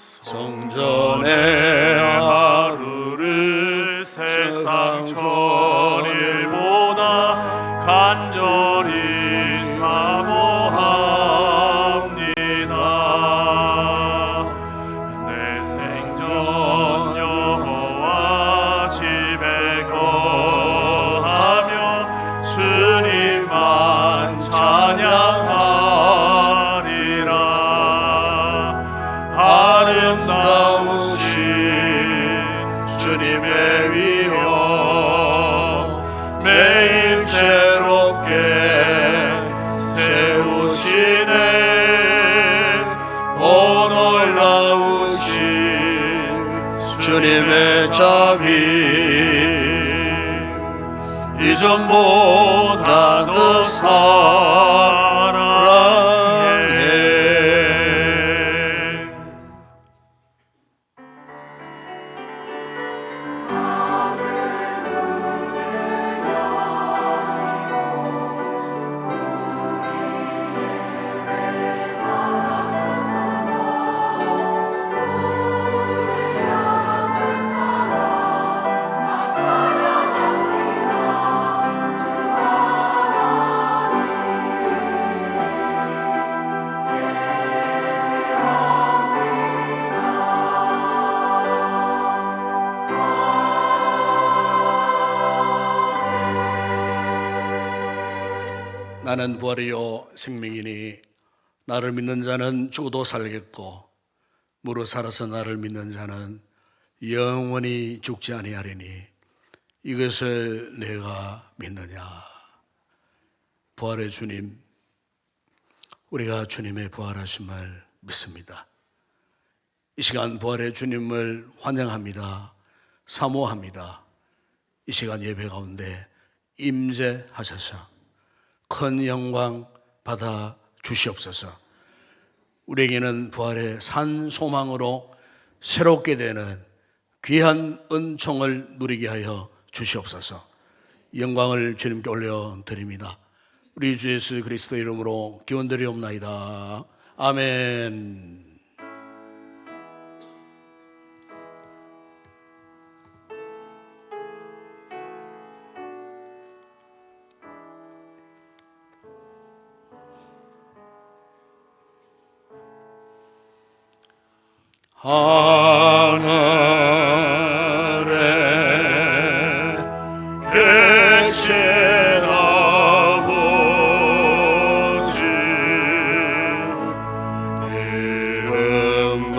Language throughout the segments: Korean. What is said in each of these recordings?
성전의 하루를 세상 천일보다 간절히 사모합니다. 내 생전 여호와 집에 거하며 주님만 찬양하리라. 아름다우신 주님의 위엄 매일 새롭게 세우시네. 오 놀라우신 주님의 자비 이전보다 더 사랑해. 나는 부활이요 생명이니 나를 믿는 자는 죽어도 살겠고 무릇 살아서 나를 믿는 자는 영원히 죽지 아니하리니 이것을 내가 믿느냐. 부활의 주님, 우리가 주님의 부활하심을 믿습니다. 이 시간 부활의 주님을 환영합니다. 사모합니다. 이 시간 예배 가운데 임재하셔서 큰 영광 받아 주시옵소서. 우리에게는 부활의 산 소망으로 새롭게 되는 귀한 은총을 누리게 하여 주시옵소서. 영광을 주님께 올려드립니다. 우리 주 예수 그리스도 이름으로 기원드리옵나이다. 아멘. 하늘에 계신 아버지 이름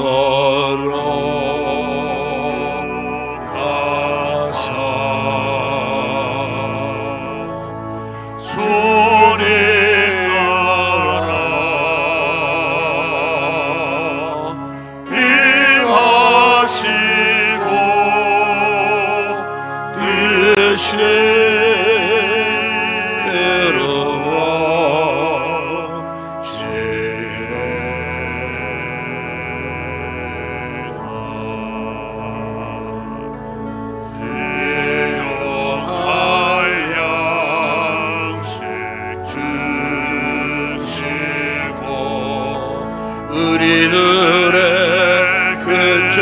걸어가사 주님 우리들의 그 죄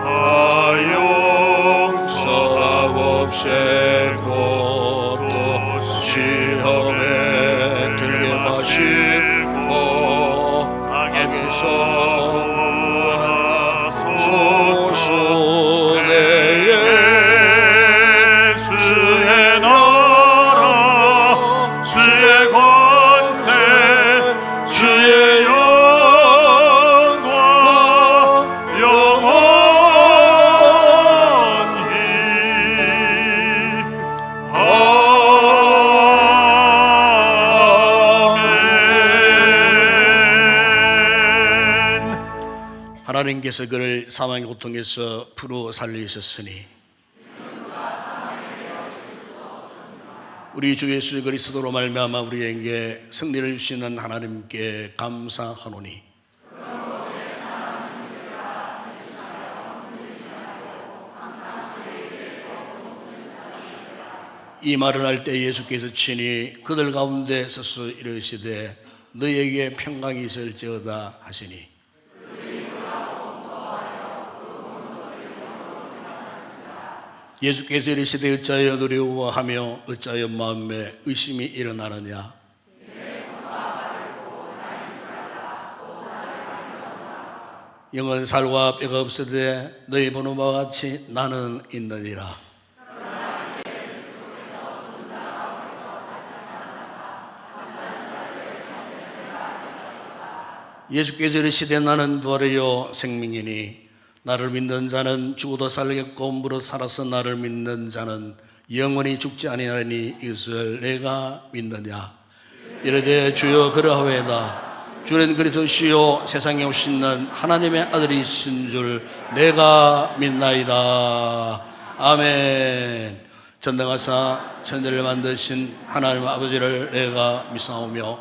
다 용서하옵시고 또 시험에 들게 마시고 악에서 소수내에 주의 나라 주의 권세 주의 영광 영원히 아멘. 하나님께서 그를 사망의 고통에서 부르어 살리셨으니 우리 주 예수 그리스도로 말미암아 우리에게 승리를 주시는 하나님께 감사하노니 이 말을 할 때 예수께서 친히 그들 가운데 서서 이르시되 너희에게 평강이 있을지어다 하시니 예수께서 이르시되 어찌하여 두려워하며 어찌하여 마음에 의심이 일어나느냐. 영은 살과 뼈가 없으되 너희 보는 바와 같이 나는 있느니라. 예수께서 이르시되 나는 부활이요 생명이니 나를 믿는 자는 죽어도 살겠고 무릇 살아서 나를 믿는 자는 영원히 죽지 아니하리니 이것을 내가 믿느냐. 이르되 주여 그러하오이다. 주는 그리스도시요 세상에 오시는 하나님의 아들이신 줄 내가 믿나이다. 아멘. 전능하사 천지를 만드신 하나님 아버지를 내가 믿사오며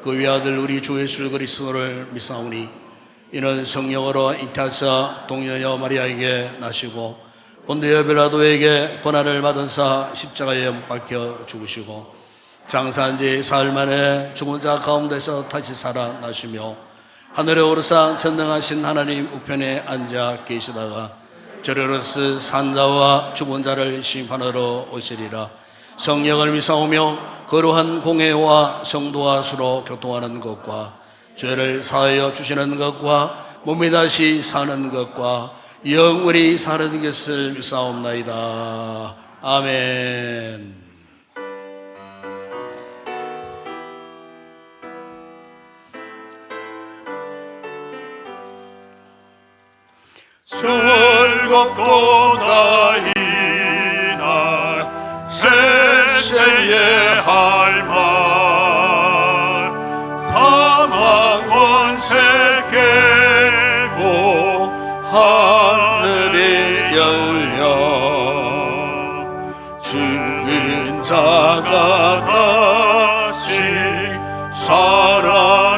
그 위아들 우리 주 예수 그리스도를 믿사오니 이는 성령으로 잉태하사 동녀여 마리아에게 나시고 본디오 빌라도에게 고난을 받으사 십자가에 못 박혀 죽으시고 장사한 지 사흘 만에 죽은 자 가운데서 다시 살아나시며 하늘에 오르사 전능하신 하나님 우편에 앉아 계시다가 저리로서 산 자와 죽은 자를 심판하러 오시리라. 성령을 믿사오며 거룩한 공회와 성도와 서로 교통하는 것과 죄를 사하여 주시는 것과 몸이 다시 사는 것과 영원히 사는 것을 믿사옵나이다. 아멘. 즐겁도다 이날 세세의 할말 사망 원세 깨고 하늘이 열려 죽은 자가 다시 살아나와서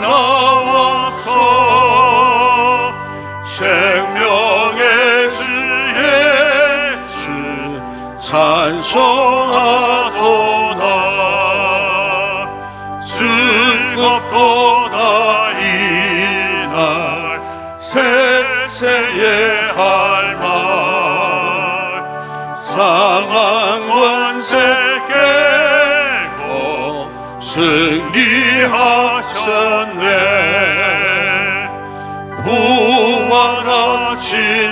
생명의 주 예수 찬송하도다. 즐겁도다 이날 세세의 할말 사망 원세 깨고 승리하셨네. 부활하신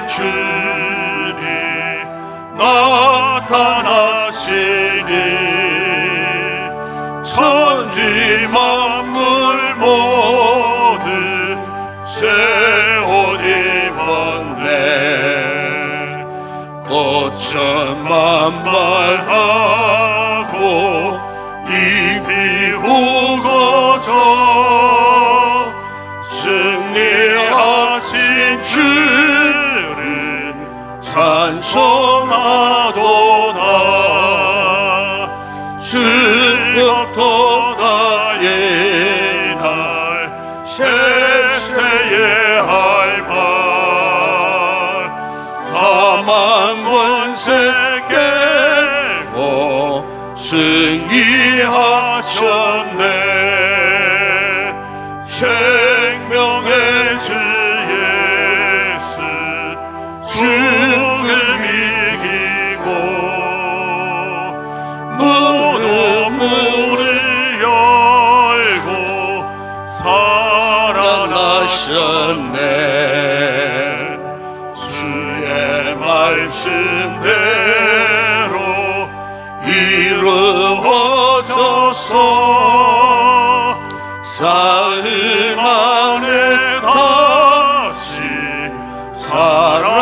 주님 나타나시니 천지 만물 모두 새 옷 입었네. 꽃은 만발하고 잎이 우거져 승리하신 주를 찬송하도다. 즐겁도다 이날 세세의 할말 사망 원세 깨고 승리하셨네. 생명의 주 예수 죽을 이기고 무덤문을 열고 살아나셨네. 주의 말씀대로 이루어져서 사흘 만에 다시 살아나셨네.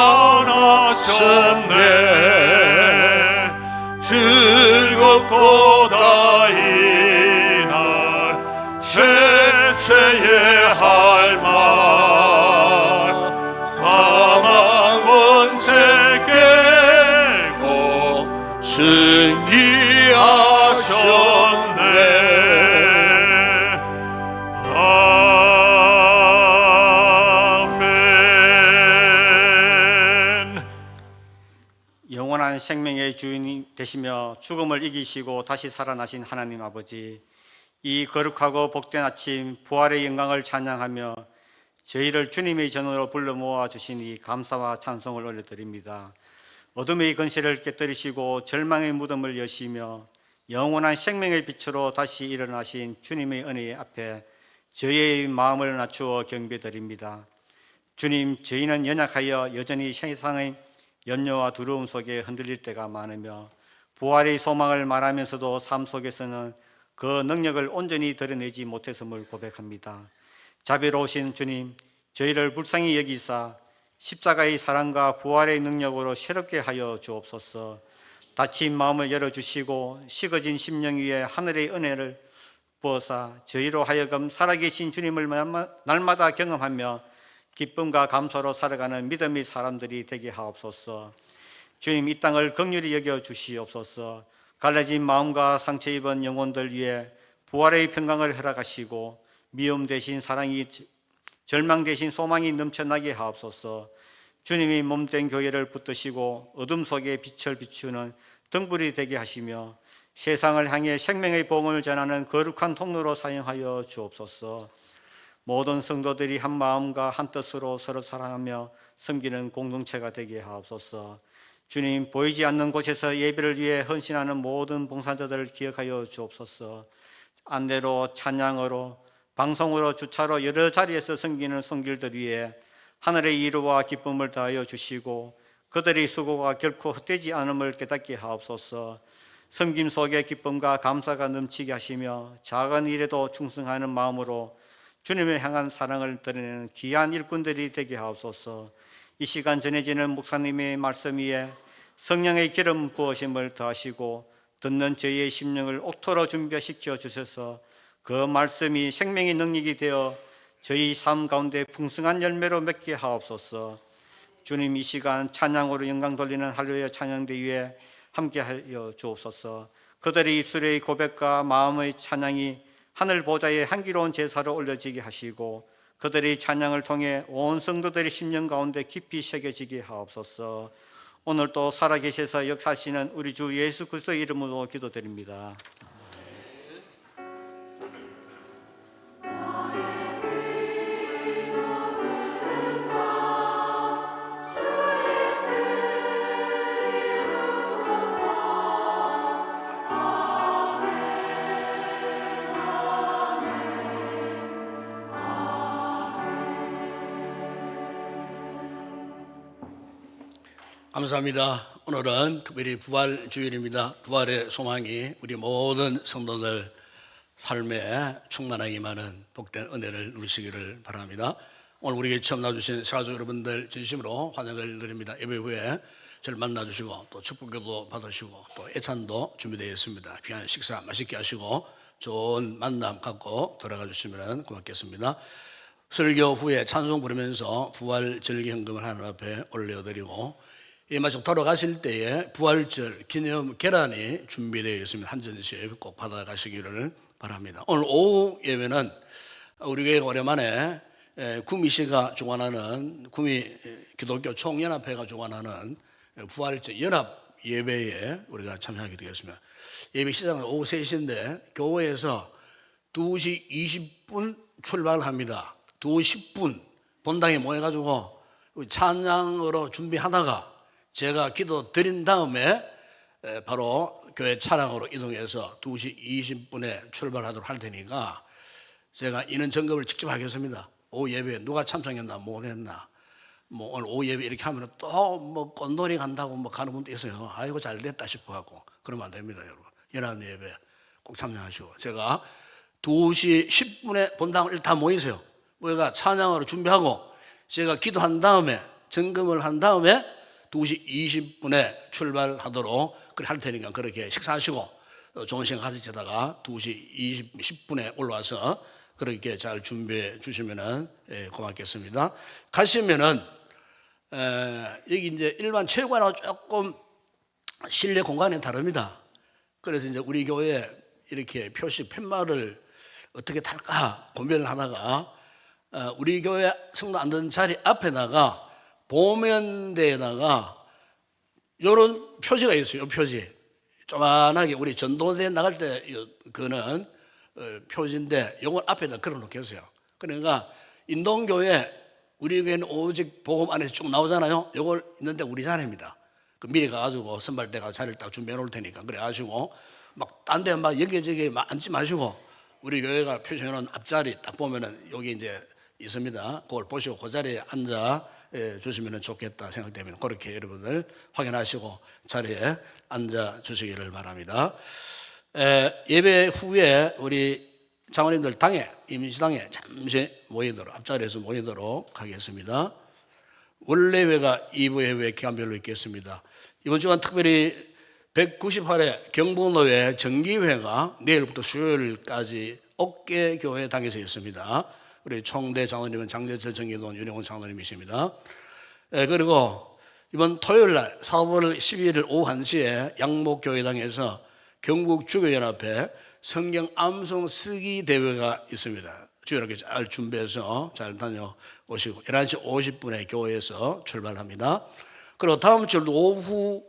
즐겁도다 이날 세세의 할말 사망 원세 깨고 승리하셨네. 영원한 생명의 주인이 되시며 죽음을 이기시고 다시 살아나신 하나님 아버지, 이 거룩하고 복된 아침 부활의 영광을 찬양하며 저희를 주님의 전으로 불러 모아 주시니 감사와 찬송을 올려드립니다. 어둠의 건세를 깨뜨리시고 절망의 무덤을 여시며 영원한 생명의 빛으로 다시 일어나신 주님의 은혜 앞에 저희의 마음을 낮추어 경배드립니다. 주님, 저희는 연약하여 여전히 세상의 염려와 두려움 속에 흔들릴 때가 많으며 부활의 소망을 말하면서도 삶 속에서는 그 능력을 온전히 드러내지 못했음을 고백합니다. 자비로우신 주님, 저희를 불쌍히 여기사 십자가의 사랑과 부활의 능력으로 새롭게 하여 주옵소서. 닫힌 마음을 열어주시고 식어진 심령 위에 하늘의 은혜를 부어사 저희로 하여금 살아계신 주님을 날마다 경험하며 기쁨과 감사로 살아가는 믿음의 사람들이 되게 하옵소서. 주님, 이 땅을 긍휼히 여겨 주시옵소서. 갈라진 마음과 상처 입은 영혼들 위해 부활의 평강을 허락하시고 미움 대신 사랑이, 절망 대신 소망이 넘쳐나게 하옵소서. 주님이 몸된 교회를 붙드시고 어둠 속에 빛을 비추는 등불이 되게 하시며 세상을 향해 생명의 복음을 전하는 거룩한 통로로 사용하여 주옵소서. 모든 성도들이 한 마음과 한 뜻으로 서로 사랑하며 섬기는 공동체가 되게 하옵소서. 주님, 보이지 않는 곳에서 예배를 위해 헌신하는 모든 봉사자들을 기억하여 주옵소서. 안내로, 찬양으로, 방송으로, 주차로 여러 자리에서 섬기는 성길들 위해 하늘의 이루와 기쁨을 다하여 주시고 그들의 수고가 결코 헛되지 않음을 깨닫게 하옵소서. 섬김 속에 기쁨과 감사가 넘치게 하시며 작은 일에도 충성하는 마음으로 주님을 향한 사랑을 드러내는 귀한 일꾼들이 되게 하옵소서. 이 시간 전해지는 목사님의 말씀 위에 성령의 기름 부으심을 더하시고 듣는 저희의 심령을 옥토로 준비시켜 주셔서 그 말씀이 생명의 능력이 되어 저희 삶 가운데 풍성한 열매로 맺게 하옵소서. 주님, 이 시간 찬양으로 영광 돌리는 할렐루야 찬양대 위에 함께하여 주옵소서. 그들의 입술의 고백과 마음의 찬양이 하늘 보좌에 향기로운 제사로 올려지게 하시고 그들의 찬양을 통해 온 성도들의 심령 가운데 깊이 새겨지게 하옵소서. 오늘 또 살아계셔서 역사하시는 우리 주 예수 그리스도의 이름으로 기도드립니다. 감사합니다. 오늘은 특별히 부활 주일입니다. 부활의 소망이 우리 모든 성도들 삶에 충만하기만한 복된 은혜를 누리시기를 바랍니다. 오늘 우리에게 처음 나와주신 사가족 여러분들 진심으로 환영을 드립니다. 예배 후에 저를 만나주시고 또 축복기도 받으시고 또 애찬도 준비되어 있습니다. 귀한 식사 맛있게 하시고 좋은 만남 갖고 돌아가 주시면 고맙겠습니다. 설교 후에 찬송 부르면서 부활 절기 헌금을 하나님 앞에 올려드리고 이 마지막 돌아가실 때에 부활절 기념 계란이 준비되어 있습니다. 한 전씩 꼭 받아가시기를 바랍니다. 오늘 오후 예배는 우리 교회가 오랜만에 구미 씨가 주관하는 구미 기독교 총연합회가 주관하는 부활절 연합 예배에 우리가 참여하게 되겠습니다. 예배 시작은 오후 3시인데 교회에서 2시 20분 출발합니다. 2시 10분 본당에 모여가지고 찬양으로 준비하다가 제가 기도 드린 다음에 바로 교회 차량으로 이동해서 2시 20분에 출발하도록 할 테니까 제가 인원 점검을 직접 하겠습니다. 오후 예배에 누가 참석했나 못했나 뭐 오늘 오후 예배 이렇게 하면 또 뭐 꽃놀이 간다고 뭐 가는 분도 있어요. 아이고 잘 됐다 싶어갖고 그러면 안 됩니다. 여러분 연합 예배 꼭 참여하시고 제가 2시 10분에 본당을 일단 모이세요. 모여가 찬양으로 준비하고 제가 기도한 다음에 점검을 한 다음에 2시 20분에 출발하도록 그렇게 할 테니까 그렇게 식사하시고 좋은 시간 가지다가 2시 10분에 올라와서 그렇게 잘 준비해 주시면 고맙겠습니다. 가시면은 여기 이제 일반 체육관하고 조금 실내 공간이 다릅니다. 그래서 이제 우리 교회 이렇게 표시 팻말을 어떻게 달까 고민을 하다가 우리 교회 성도 앉는 자리 앞에다가 보면대에다가 이런 표지가 있어요. 이 표지 조만하게 우리 전도대 나갈 때 그는 표지인데 이걸 앞에다 걸어놓겠어요. 그러니까 인동교회 우리 교회는 오직 복음 안에서 쭉 나오잖아요. 이걸 있는데 우리 자리입니다. 그 미리 가가지고 선발대가 자리를 딱 준비해 놓을 테니까 그래가지고 막 딴 데 막 여기저기 막 앉지 마시고 우리 교회가 표시해 놓은 앞자리 딱 보면은 여기 이제 있습니다. 그걸 보시고 그 자리에 앉아 주시면 좋겠다 생각되면 그렇게 여러분들 확인하시고 자리에 앉아 주시기를 바랍니다. 예배 후에 우리 장로님들 당에 임시당에 잠시 모이도록 앞자리에서 모이도록 하겠습니다. 원래회가 2부 예배 기간별로 있겠습니다. 이번 주간 특별히 198회 경북노회 정기회가 내일부터 수요일까지 옥계교회당에서 있습니다. 우리 총대 장로님은 장재철 정기돈 윤영훈 장로님이십니다. 그리고 이번 토요일날 4월 12일 오후 1시에 양목교회당에서 경북주교연합회 성경 암송 쓰기 대회가 있습니다. 주여렇게 잘 준비해서 잘 다녀오시고 11시 50분에 교회에서 출발합니다. 그리고 다음 주 오후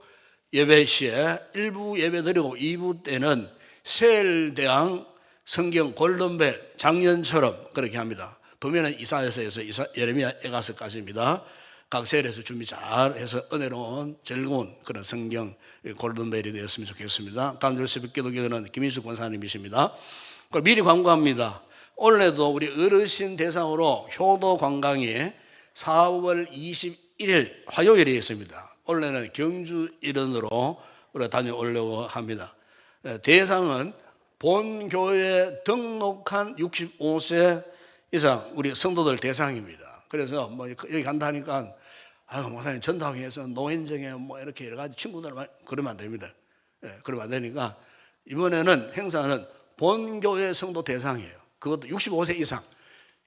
예배 시에 1부 예배 드리고 2부 때는 세일대왕 성경 골든벨 작년처럼 그렇게 합니다. 보면은 이사야서에서 예레미야 에가서까지입니다. 각 세일에서 준비 잘 해서 은혜로운 즐거운 그런 성경 골든벨이 되었으면 좋겠습니다. 다음 주 새벽 기도 기도는 김인숙 권사님이십니다. 그걸 미리 광고합니다. 올해도 우리 어르신 대상으로 효도 관광이 4월 21일 화요일에 있습니다. 올해는 경주 일원으로 우리가 다녀오려고 합니다. 대상은 본교회에 등록한 65세 이상 우리 성도들 대상입니다. 그래서 뭐 여기 간다니까 목사님 전당에서 노인정에 뭐 이렇게 여러 가지 친구들 그러면 안 됩니다. 그러면 안 되니까 이번에는 행사는 본교회 성도 대상이에요. 그것도 65세 이상,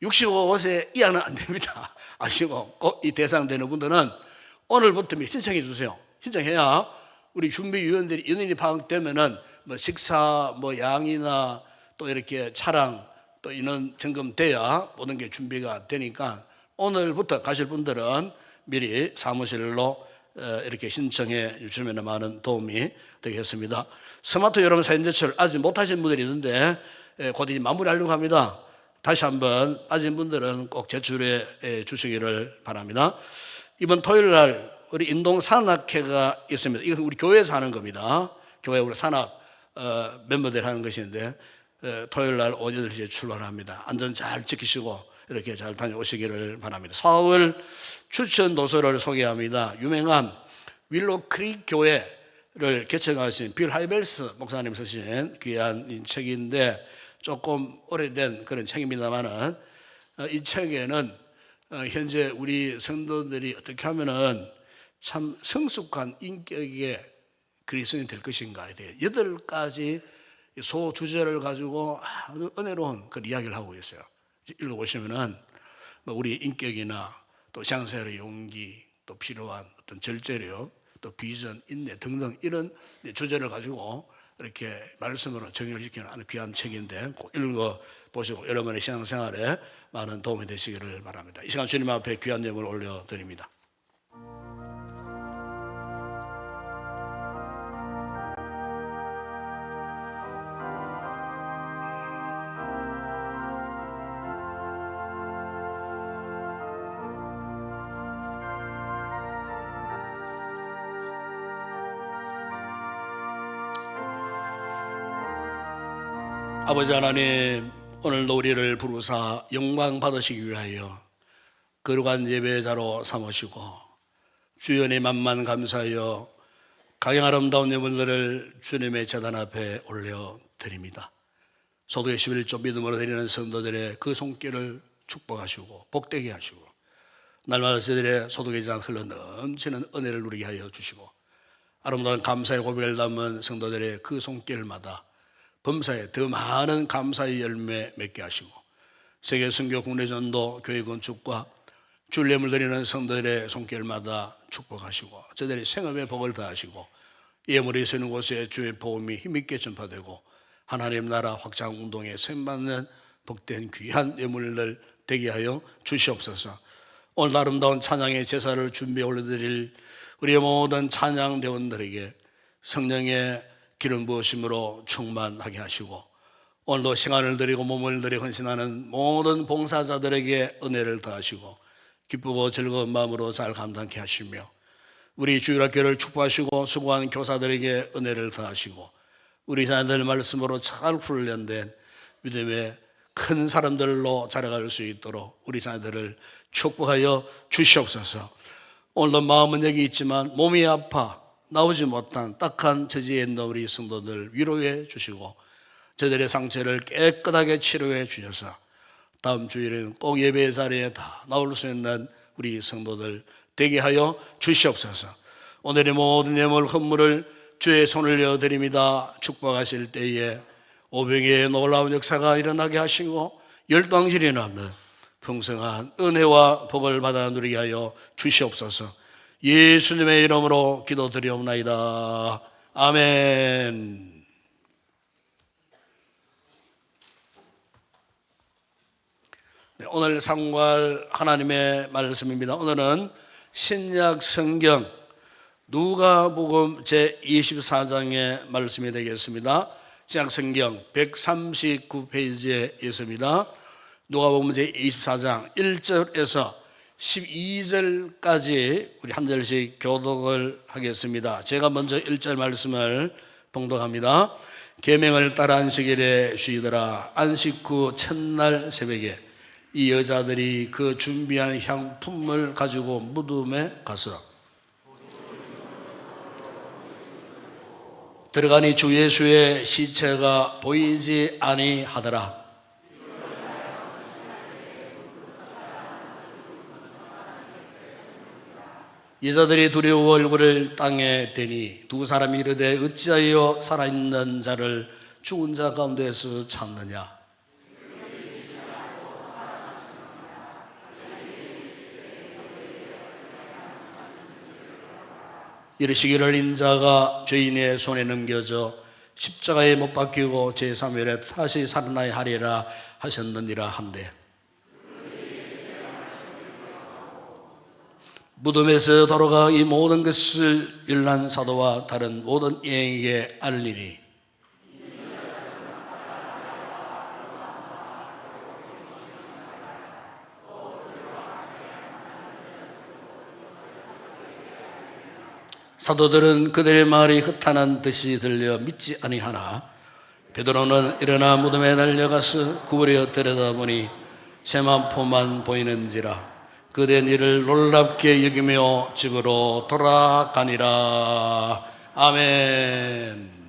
65세 이하는 안 됩니다. 아시고 이 대상 되는 분들은 오늘부터 신청해 주세요. 신청해야 우리 준비위원들이 인원이 파악되면은 뭐 식사, 뭐 양이나 또 이렇게 차량 또 인원 점검돼야 모든 게 준비가 되니까 오늘부터 가실 분들은 미리 사무실로 이렇게 신청해 주시면 많은 도움이 되겠습니다. 스마트 여러분 사연 제출 아직 못하신 분들이 있는데 곧 이제 마무리하려고 합니다. 다시 한번 빠진 분들은 꼭 제출해 주시기를 바랍니다. 이번 토요일 날 우리 인동 산악회가 있습니다. 이것은 우리 교회에서 하는 겁니다. 교회 우리 산악 멤버들이 하는 것인데 토요일 날 오전 10시에 출발합니다. 안전 잘 지키시고 이렇게 잘 다녀오시기를 바랍니다. 4월 추천 도서를 소개합니다. 유명한 윌로 크릭 교회를 개척하신 빌 하이벨스 목사님 쓰신 귀한 책인데 조금 오래된 그런 책입니다만은 이 책에는 현재 우리 성도들이 어떻게 하면은 참 성숙한 인격의 그리스도인이 될 것인가에 대해 8가지 소주제를 가지고 아주 은혜로운 그 이야기를 하고 있어요. 읽어보시면은 우리 인격이나 또 신앙생활의 용기, 또 필요한 어떤 절제력, 또 비전, 인내 등등 이런 주제를 가지고 이렇게 말씀으로 정의를 지키는 아주 귀한 책인데 꼭 읽어보시고 여러분의 신앙생활에 많은 도움이 되시기를 바랍니다. 이 시간 주님 앞에 귀한 예물을 올려드립니다. 아버지 하나님, 오늘도 우리를 부르사 영광 받으시기 위하여 거룩한 예배자로 삼으시고 주연의 만만 감사하여 가장 아름다운 예물들을 주님의 제단 앞에 올려드립니다. 소득의 11조 믿음으로 드리는 성도들의 그 손길을 축복하시고 복되게 하시고 날마다 저들의 소득의 장 흘러 넘치는 은혜를 누리게 하여 주시고 아름다운 감사의 고백을 담은 성도들의 그 손길마다 범사에 더 많은 감사의 열매 맺게 하시고 세계 선교 국내 전도 교회 건축과 주를 예물 드리는 성도들의 손길마다 축복하시고 저들의 생업에 복을 더하시고 예물이 쓰는 곳에 주의 복음이 힘있게 전파되고 하나님 나라 확장 운동에 샘받는 복된 귀한 예물들 되게 하여 주시옵소서. 오늘 아름다운 찬양의 제사를 준비해 올려드릴 우리의 모든 찬양대원들에게 성령의 기름 부으심으로 충만하게 하시고 오늘도 시간을 드리고 몸을 들여 헌신하는 모든 봉사자들에게 은혜를 더하시고 기쁘고 즐거운 마음으로 잘 감당케 하시며 우리 주일학교를 축복하시고 수고한 교사들에게 은혜를 더하시고 우리 자녀들 말씀으로 잘 훈련된 믿음의 큰 사람들로 자라갈 수 있도록 우리 자녀들을 축복하여 주시옵소서. 오늘도 마음은 여기 있지만 몸이 아파 나오지 못한 딱한 처지에 있는 우리 성도들 위로해 주시고 저들의 상처를 깨끗하게 치료해 주셔서 다음 주일은 꼭 예배 자리에 다 나올 수 있는 우리 성도들 되게 하여 주시옵소서. 오늘의 모든 예물 헌물을 주의 손을 내어드립니다. 축복하실 때에 오병의 놀라운 역사가 일어나게 하시고 열방질이 나는 풍성한 은혜와 복을 받아 누리게 하여 주시옵소서. 예수님의 이름으로 기도드리옵나이다. 아멘. 네, 오늘 상고할 하나님의 말씀입니다. 오늘은 신약 성경 누가복음 제24장의 말씀이 되겠습니다. 신약 성경 139페이지에 있습니다. 누가복음 제24장 1절에서 12절까지 우리 한 절씩 교독을 하겠습니다. 제가 먼저 1절 말씀을 봉독합니다. 계명을 따라 안식일에 쉬더라. 안식 후 첫날 새벽에 이 여자들이 그 준비한 향품을 가지고 무덤에 가서 들어가니 주 예수의 시체가 보이지 아니하더라. 여자들이 두려워 얼굴을 땅에 대니 두 사람이 이르되 어찌하여 살아있는 자를 죽은 자 가운데서 찾느냐. 이르시기를 인자가 죄인의 손에 넘겨져 십자가에 못 박히고 제3일에 다시 살아나야 하리라 하셨느니라 한데 무덤에서 돌아가 이 모든 것을 일난 사도와 다른 모든 여인에게 알리니 사도들은 그들의 말이 흩어난 듯이 들려 믿지 아니하나 베드로는 일어나 무덤에 달려가서 구부려 들여다보니 세마포만 보이는지라 그된 일을 놀랍게 여기며 집으로 돌아가니라. 아멘.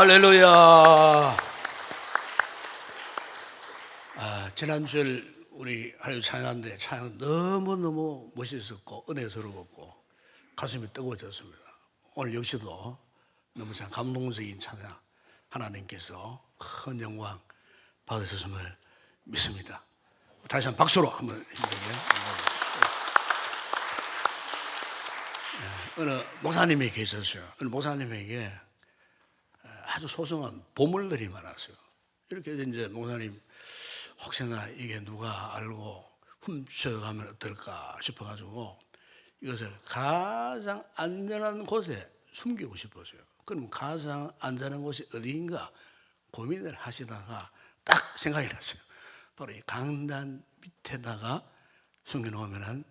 할렐루야. 지난주에 우리 할렐루야 찬양하는데 찬양 너무너무 멋있었고 은혜스러웠고 가슴이 뜨거워졌습니다. 오늘 역시도 너무 참 감동적인 찬양 하나님께서 큰 영광 받으셨음을 믿습니다. 다시 한번 박수로 한번 힘들게. 어느 목사님이 계셨어요. 어느 목사님에게 아주 소중한 보물들이 많았어요. 이렇게 이제 목사님 혹시나 이게 누가 알고 훔쳐가면 어떨까 싶어가지고 이것을 가장 안전한 곳에 숨기고 싶었어요. 그럼 가장 안전한 곳이 어디인가 고민을 하시다가 딱 생각이 났어요. 바로 이 강단 밑에다가 숨겨놓으면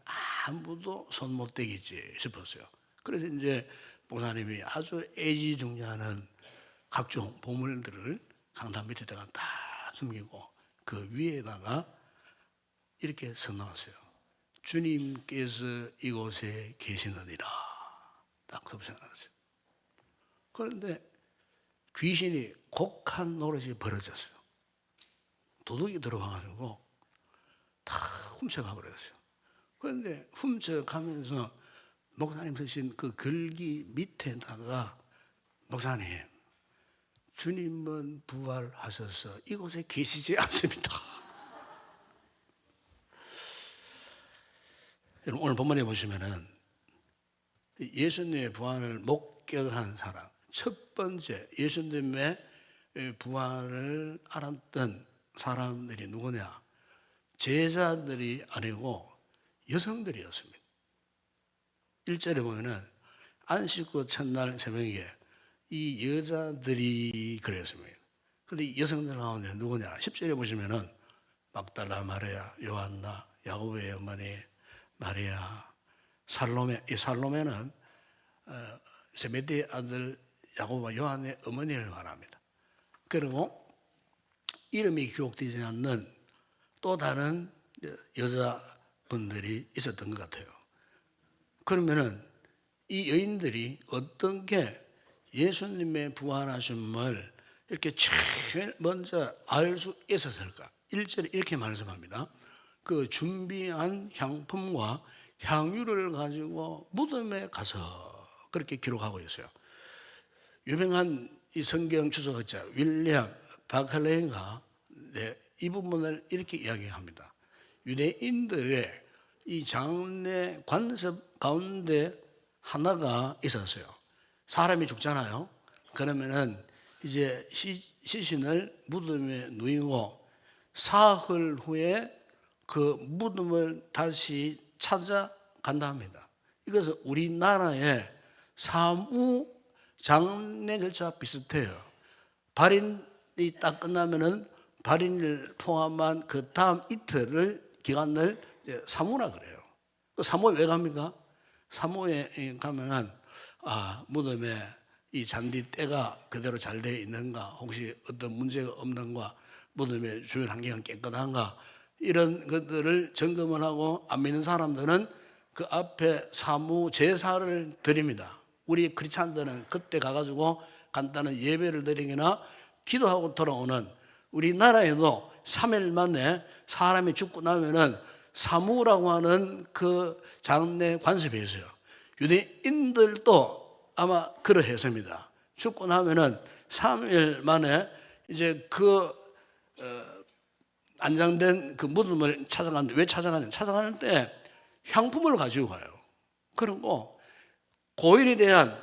아무도 손 못 대겠지 싶었어요. 그래서 이제 목사님이 아주 애지중지하는 각종 보물들을 강단 밑에다가 다 숨기고 그 위에다가 이렇게 써놨어요. 주님께서 이곳에 계시느니라. 딱 써놨어요. 그런데 귀신이 곡한 노릇이 벌어졌어요. 도둑이 들어와가지고 다 훔쳐가 버렸어요. 그런데 훔쳐가면서 목사님 쓰신 그 글귀 밑에다가 목사님, 주님은 부활하셔서 이곳에 계시지 않습니다. 오늘 본문에 보시면은 예수님의 부활을 목격한 사람, 첫 번째 예수님의 부활을 알았던 사람들이 누구냐? 제자들이 아니고 여성들이었습니다. 1절에 보면은 안식 후 첫날 새벽에 이 여자들이 그랬습니다. 근데 여성들 가운데 누구냐? 10절에 보시면은 막달라 마리아, 요한나, 야고보의 어머니 마리아, 살로메. 이 살로메는 세베대의 아들 야고보와 요한의 어머니를 말합니다. 그리고 이름이 기록되지 않는 또 다른 여자분들이 있었던 것 같아요. 그러면은 이 여인들이 어떻게 예수님의 부활하심을 이렇게 제일 먼저 알 수 있었을까? 1절에 이렇게 말씀합니다. 그 준비한 향품과 향유를 가지고 무덤에 가서 그렇게 기록하고 있어요. 유명한 이 성경 주석학자 윌리엄 바클레이가 이 부분을 이렇게 이야기합니다. 유대인들의 이 장례 관습 가운데 하나가 있었어요. 사람이 죽잖아요. 그러면은 이제 시신을 무덤에 누이고 사흘 후에 그 무덤을 다시 찾아간다 합니다. 이것은 우리나라의 사무 장례 절차 비슷해요. 발인이 딱 끝나면은 발인을 포함한 그 다음 이틀을 기간을 사무라 그래요. 그 사무에 왜 갑니까? 사무에 가면은 무덤에 이 잔디 때가 그대로 잘 되어 있는가, 혹시 어떤 문제가 없는가, 무덤의 주변 환경은 깨끗한가, 이런 것들을 점검을 하고 안 믿는 사람들은 그 앞에 사무 제사를 드립니다. 우리 크리스찬들은 그때 가가지고 간단한 예배를 드리거나 기도하고 돌아오는, 우리나라에도 3일 만에 사람이 죽고 나면은 사무라고 하는 그 장례 관습이 있어요. 유대인들도 아마 그러했습니다. 죽고 나면은 3일 만에 이제 그 안장된 그 무덤을 찾아가는데, 왜 찾아가냐? 찾아가는 때 향품을 가지고 가요. 그리고 고인에 대한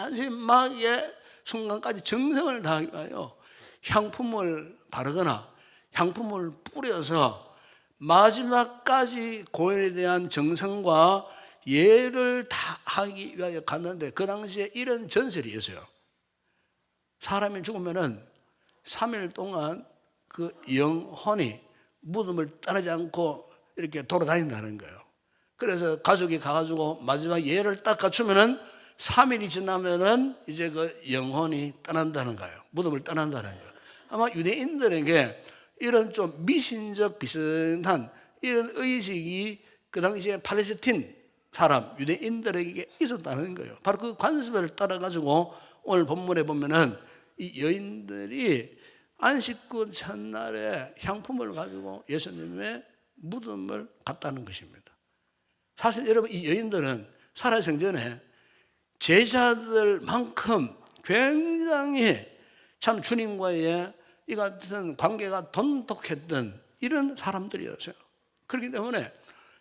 마지막의 순간까지 정성을 다하여 향품을 바르거나 향품을 뿌려서 마지막까지 고인에 대한 정성과 예를 다 하기 위하여 갔는데, 그 당시에 이런 전설이 있어요. 사람이 죽으면은 3일 동안 그 영혼이 무덤을 떠나지 않고 이렇게 돌아다닌다는 거예요. 그래서 가족이 가가지고 마지막 예를 딱 갖추면은 3일이 지나면은 이제 그 영혼이 떠난다는 거예요. 무덤을 떠난다는 거예요. 아마 유대인들에게 이런 좀 미신적 비슷한 이런 의식이 그 당시에 팔레스틴 사람, 유대인들에게 있었다는 거예요. 바로 그 관습을 따라가지고 오늘 본문에 보면은 이 여인들이 안식구 첫날에 향품을 가지고 예수님의 무덤을 갔다는 것입니다. 사실 여러분, 이 여인들은 살아생전에 제자들만큼 굉장히 참 주님과의 이 같은 관계가 돈독했던 이런 사람들이었어요. 그렇기 때문에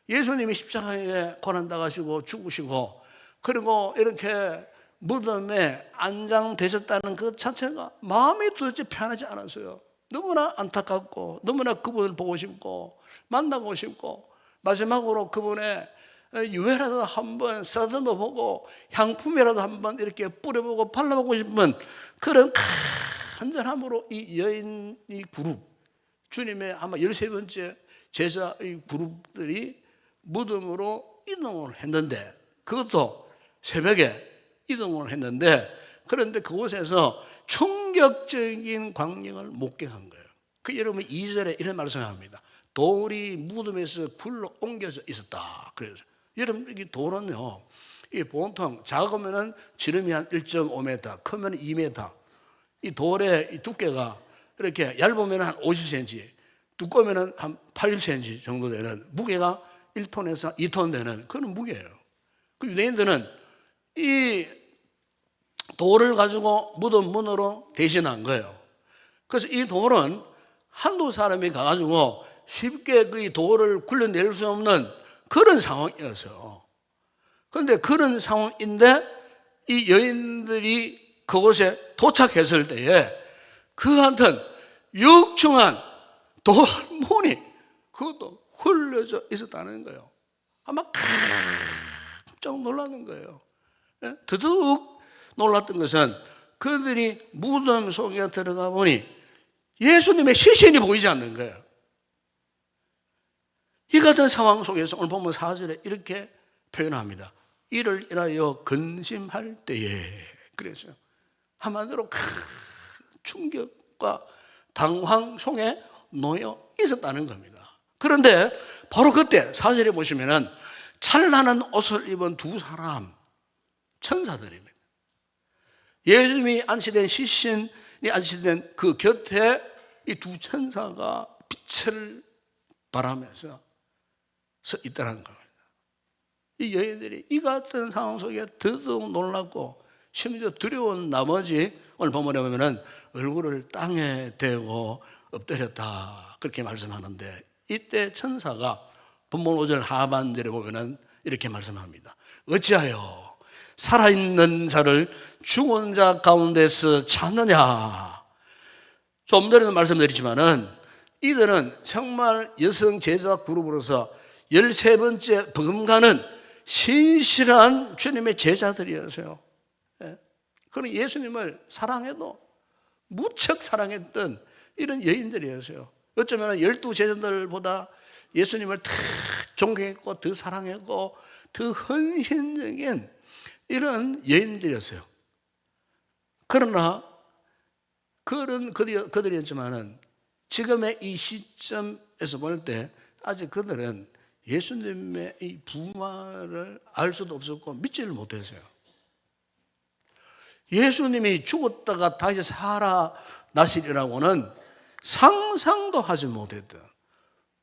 예수님이 십자가에 고난당하시고 죽으시고 그리고 이렇게 무덤에 안장되셨다는 그 자체가 마음이 도대체 편하지 않았어요. 너무나 안타깝고 너무나 그분을 보고 싶고 만나고 싶고 마지막으로 그분의 유해라도 한번 쓰다듬어 보고 향품이라도 한번 이렇게 뿌려보고 발라보고 싶은 그런 간절함으로 이 여인 이 그룹, 주님의 아마 13번째 제자의 그룹들이 무덤으로 이동을 했는데, 그것도 새벽에 이동을 했는데, 그런데 그곳에서 충격적인 광경을 목격한 거예요. 그 여러분 2절에 이런 말씀합니다. 돌이 무덤에서 굴러 옮겨져 있었다. 그래서 여러분, 이 돌은요, 이 보통 작으면은 지름이 한 1.5m, 크면 2m. 이 돌의 이 두께가 이렇게 얇으면 한 50cm, 두꺼우면 한 80cm 정도 되는, 무게가 1톤에서 2톤 되는 그런 무게예요. 그 유대인들은 이 돌을 가지고 무덤 문으로 대신한 거예요. 그래서 이 돌은 한두 사람이 가가지고 쉽게 그 돌을 굴려낼 수 없는 그런 상황이었어요. 그런데 그런 상황인데 이 여인들이 그곳에 도착했을 때에 그 같은 육중한 돌문이 그것도 흘려져 있었다는 거예요. 아마 깜짝 놀라는 거예요. 더더욱 놀랐던 것은 그들이 무덤 속에 들어가 보니 예수님의 시신이 보이지 않는 거예요. 이 같은 상황 속에서 오늘 보면 4절에 이렇게 표현합니다. 이를 인하여 근심할 때에, 그랬어요. 한마디로 큰 충격과 당황 속에 놓여 있었다는 겁니다. 그런데 바로 그때 4절에 보시면은 찬란한 옷을 입은 두 사람, 천사들입니다. 예수님이 안치된 시신이 안치된 그 곁에 이 두 천사가 빛을 발하면서 서 있다는 겁니다. 이 여인들이 이 같은 상황 속에 더더욱 놀랐고 심지어 두려운 나머지 오늘 본문에 보면은 얼굴을 땅에 대고 엎드렸다, 그렇게 말씀하는데, 이때 천사가 본문 5절 하반절에 보면은 이렇게 말씀합니다. 어찌하여 살아있는 자를 죽은 자 가운데서 찾느냐. 좀 전에도 말씀드렸지만은 이들은 정말 여성 제자 그룹으로서 13번째 버금가는 신실한 주님의 제자들이었어요. 그런 예수님을 사랑해도 무척 사랑했던 이런 여인들이었어요. 어쩌면 12제자들보다 예수님을 더 존경했고 더 사랑했고 더 헌신적인 이런 여인들이었어요. 그러나 그들이었지만은 지금의 이 시점에서 볼 때 아직 그들은 예수님의 이 부활을 알 수도 없었고 믿지를 못했어요. 예수님이 죽었다가 다시 살아나시리라고는 상상도 하지 못했던,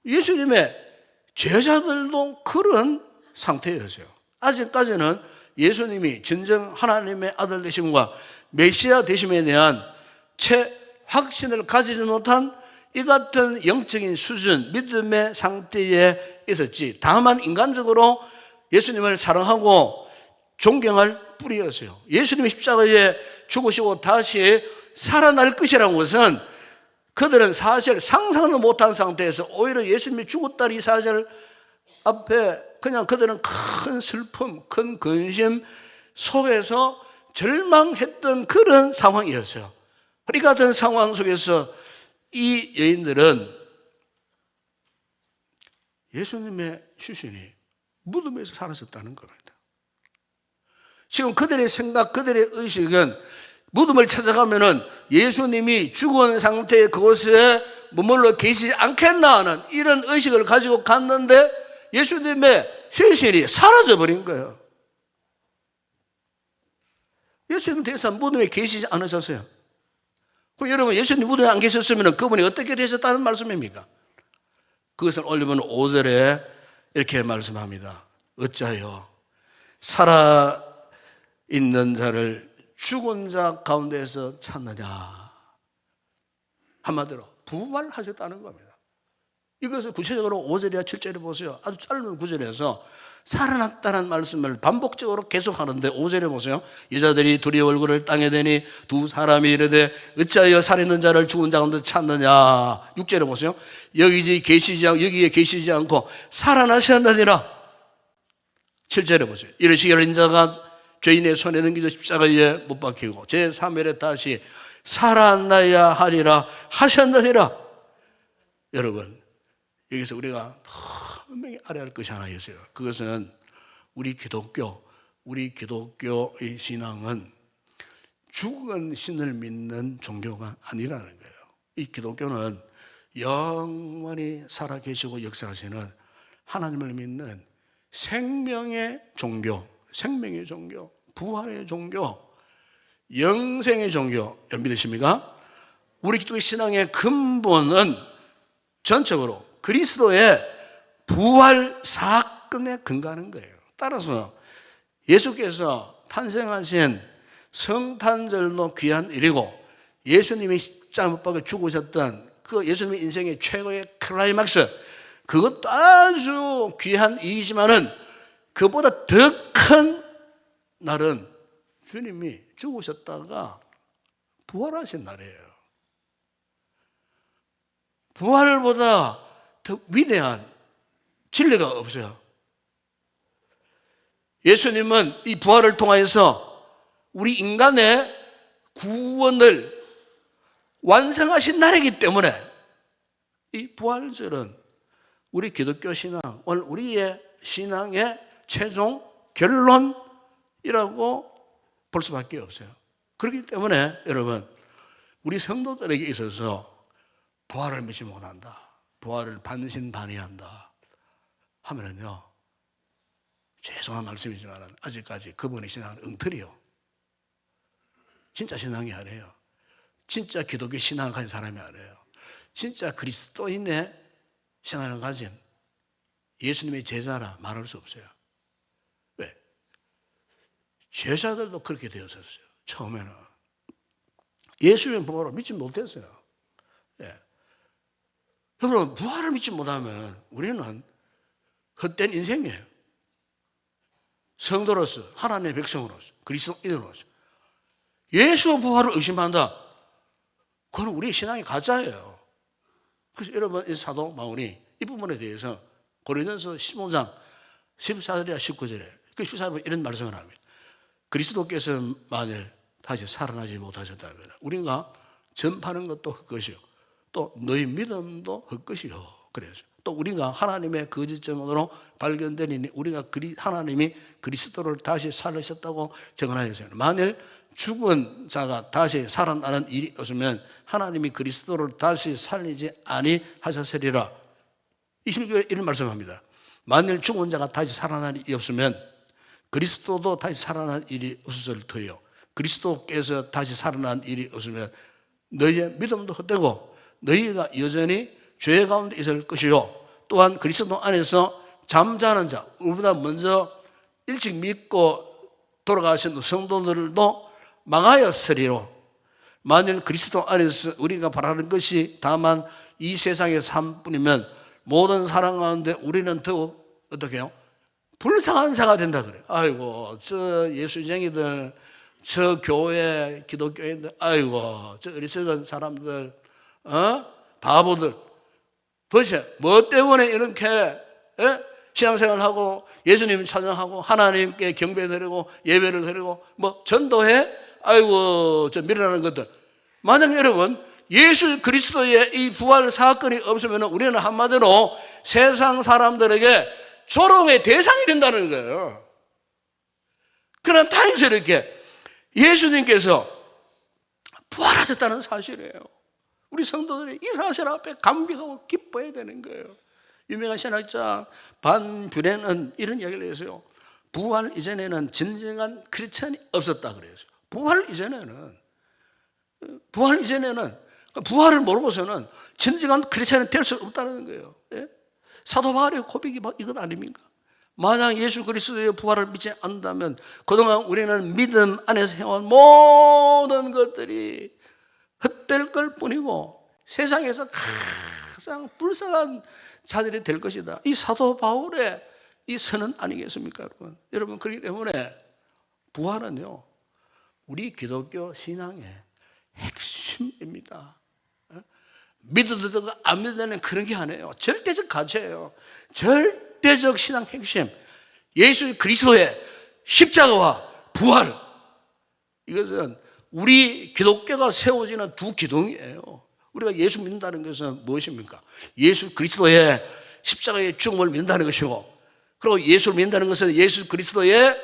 예수님의 제자들도 그런 상태였어요. 아직까지는 예수님이 진정 하나님의 아들 되심과 메시아 되심에 대한 채 확신을 가지지 못한 이 같은 영적인 수준, 믿음의 상태에 있었지, 다만 인간적으로 예수님을 사랑하고 존경할 뿐이었어요. 예수님이 십자가에 죽으시고 다시 살아날 것이라는 것은 그들은 사실 상상도 못한 상태에서 오히려 예수님이 죽었다는 이 사실 앞에 그냥 그들은 큰 슬픔, 큰 근심 속에서 절망했던 그런 상황이었어요. 이 같은 상황 속에서 이 여인들은 예수님의 시신이 무덤에서 사라졌다는 겁니다. 지금 그들의 생각, 그들의 의식은 무덤을 찾아가면은 예수님이 죽은 상태에 그곳에 머물러 계시지 않겠나 하는 이런 의식을 가지고 갔는데 예수님의 시신이 사라져버린 거예요. 예수님 대해서 무덤에 계시지 않으셨어요. 그럼 여러분 예수님 무대에 안 계셨으면 그분이 어떻게 되셨다는 말씀입니까? 그것을 올리면 5절에 이렇게 말씀합니다. 어찌하여 살아있는 자를 죽은 자 가운데에서 찾느냐. 한마디로 부활하셨다는 겁니다. 이것을 구체적으로 5절이나 7절에 보세요. 아주 짧은 구절에서 살아났다는 말씀을 반복적으로 계속하는데 5절에 보세요. 여자들이 둘이 얼굴을 땅에 대니 두 사람이 이르되 어찌하여 살아있는 자를 죽은 자 가운데 찾느냐. 6절에 보세요. 여기에 계시지 않고 살아나셨느니라. 7절에 보세요. 이르시기를 인자가 죄인의 손에 넘기져 십자가에 못 박히고 제3일에 다시 살아나야 하리라 하셨느니라. 여러분, 여기서 우리가 분명히 알아야 할 것이 하나 있어요. 그것은 우리 기독교의 신앙은 죽은 신을 믿는 종교가 아니라는 거예요. 이 기독교는 영원히 살아계시고 역사하시는 하나님을 믿는 생명의 종교, 부활의 종교, 영생의 종교. 여러분 믿으십니까? 우리 기독교 신앙의 근본은 전적으로 그리스도의 부활 사건에 근거하는 거예요. 따라서 예수께서 탄생하신 성탄절도 귀한 일이고 예수님이 십자가 못 박혀 죽으셨던 그 예수님의 인생의 최고의 클라이막스, 그것도 아주 귀한 일이지만은 그보다 더 큰 날은 주님이 죽으셨다가 부활하신 날이에요. 부활보다 더 위대한 진리가 없어요. 예수님은 이 부활을 통하여서 우리 인간의 구원을 완성하신 날이기 때문에 이 부활절은 우리 기독교 신앙, 오늘 우리의 신앙의 최종 결론이라고 볼 수밖에 없어요. 그렇기 때문에 여러분, 우리 성도들에게 있어서 부활을 믿지 못한다, 부활을 반신반의한다 하면은요, 죄송한 말씀이지만 아직까지 그분의 신앙은 엉터리요. 진짜 신앙이 아니에요. 진짜 기독교 신앙을 가진 사람이 아니에요. 진짜 그리스도인의 신앙을 가진 예수님의 제자라 말할 수 없어요. 왜? 제자들도 그렇게 되었었어요. 처음에는 예수님 부활을 믿지 못했어요. 예. 여러분, 부활을 믿지 못하면 우리는 헛된 인생이에요. 성도로서, 하나님의 백성으로서, 그리스도인으로서 예수 부활을 의심한다, 그건 우리의 신앙이 가짜예요. 그래서 여러분, 이 사도 바울이 이 부분에 대해서 고린도전서 15장 14절이나 19절에 그 14절에 이런 말씀을 합니다. 그리스도께서 만일 다시 살아나지 못하셨다면 우리가 전파하는 것도 헛것이요, 또 너희 믿음도 헛것이요. 그래서 또 우리가 하나님의 거짓증언으로 발견되니 우리가 하나님이 그리스도를 다시 살리셨다고 증언하였어요. 만일 죽은 자가 다시 살아나는 일이 없으면 하나님이 그리스도를 다시 살리지 아니하셨으리라. 26절에 이런 말씀합니다. 만일 죽은 자가 다시 살아나는 일이 없으면 그리스도도 다시 살아난 일이 없을 터요. 그리스도께서 다시 살아난 일이 없으면 너희의 믿음도 헛되고 너희가 여전히 죄 가운데 있을 것이요, 또한 그리스도 안에서 잠자는 자, 우리보다 먼저 일찍 믿고 돌아가신 성도들도 망하였으리로. 만일 그리스도 안에서 우리가 바라는 것이 다만 이 세상의 삶뿐이면 모든 사람 가운데 우리는 더욱 어떻게 해요? 불쌍한 자가 된다 그래요. 아이고, 저 예수쟁이들, 저 교회 기독교인들, 아이고, 저 어리석은 사람들, 바보들, 도대체 뭐 때문에 이렇게 신앙생활하고 예수님 찬양하고 하나님께 경배드리고 예배를 드리고 뭐 전도해? 아이고, 저 미련하는 것들. 만약 여러분 예수 그리스도의 이 부활 사건이 없으면 우리는 한마디로 세상 사람들에게 조롱의 대상이 된다는 거예요. 그러나 다행스럽게 예수님께서 부활하셨다는 사실이에요. 우리 성도들이 이 사실 앞에 감격하고 기뻐해야 되는 거예요. 유명한 신학자 반 뷰렌은 이런 이야기를 했어요. 부활 이전에는 진정한 크리스천이 없었다 그래요. 부활 이전에는 부활 이전에는, 부활을 모르고서는 진정한 크리스천이 될 수 없다는 거예요. 예? 사도 바울의 고백이 이것 아닙니까? 만약 예수 그리스도의 부활을 믿지 않는다면 그동안 우리는 믿음 안에서 해온 모든 것들이 헛될 걸 뿐이고 세상에서 가장 불쌍한 자들이 될 것이다. 이 사도 바울의 이 선언 아니겠습니까, 여러분? 여러분, 그렇기 때문에 부활은요, 우리 기독교 신앙의 핵심입니다. 믿어도 되고 안 믿어도 되는 그런 게 아니에요. 절대적 가치예요. 절대적 신앙 핵심. 예수 그리스도의 십자가와 부활. 이것은 우리 기독교가 세워지는 두 기둥이에요. 우리가 예수 믿는다는 것은 무엇입니까? 예수 그리스도의 십자가의 죽음을 믿는다는 것이고, 그리고 예수를 믿는다는 것은 예수 그리스도의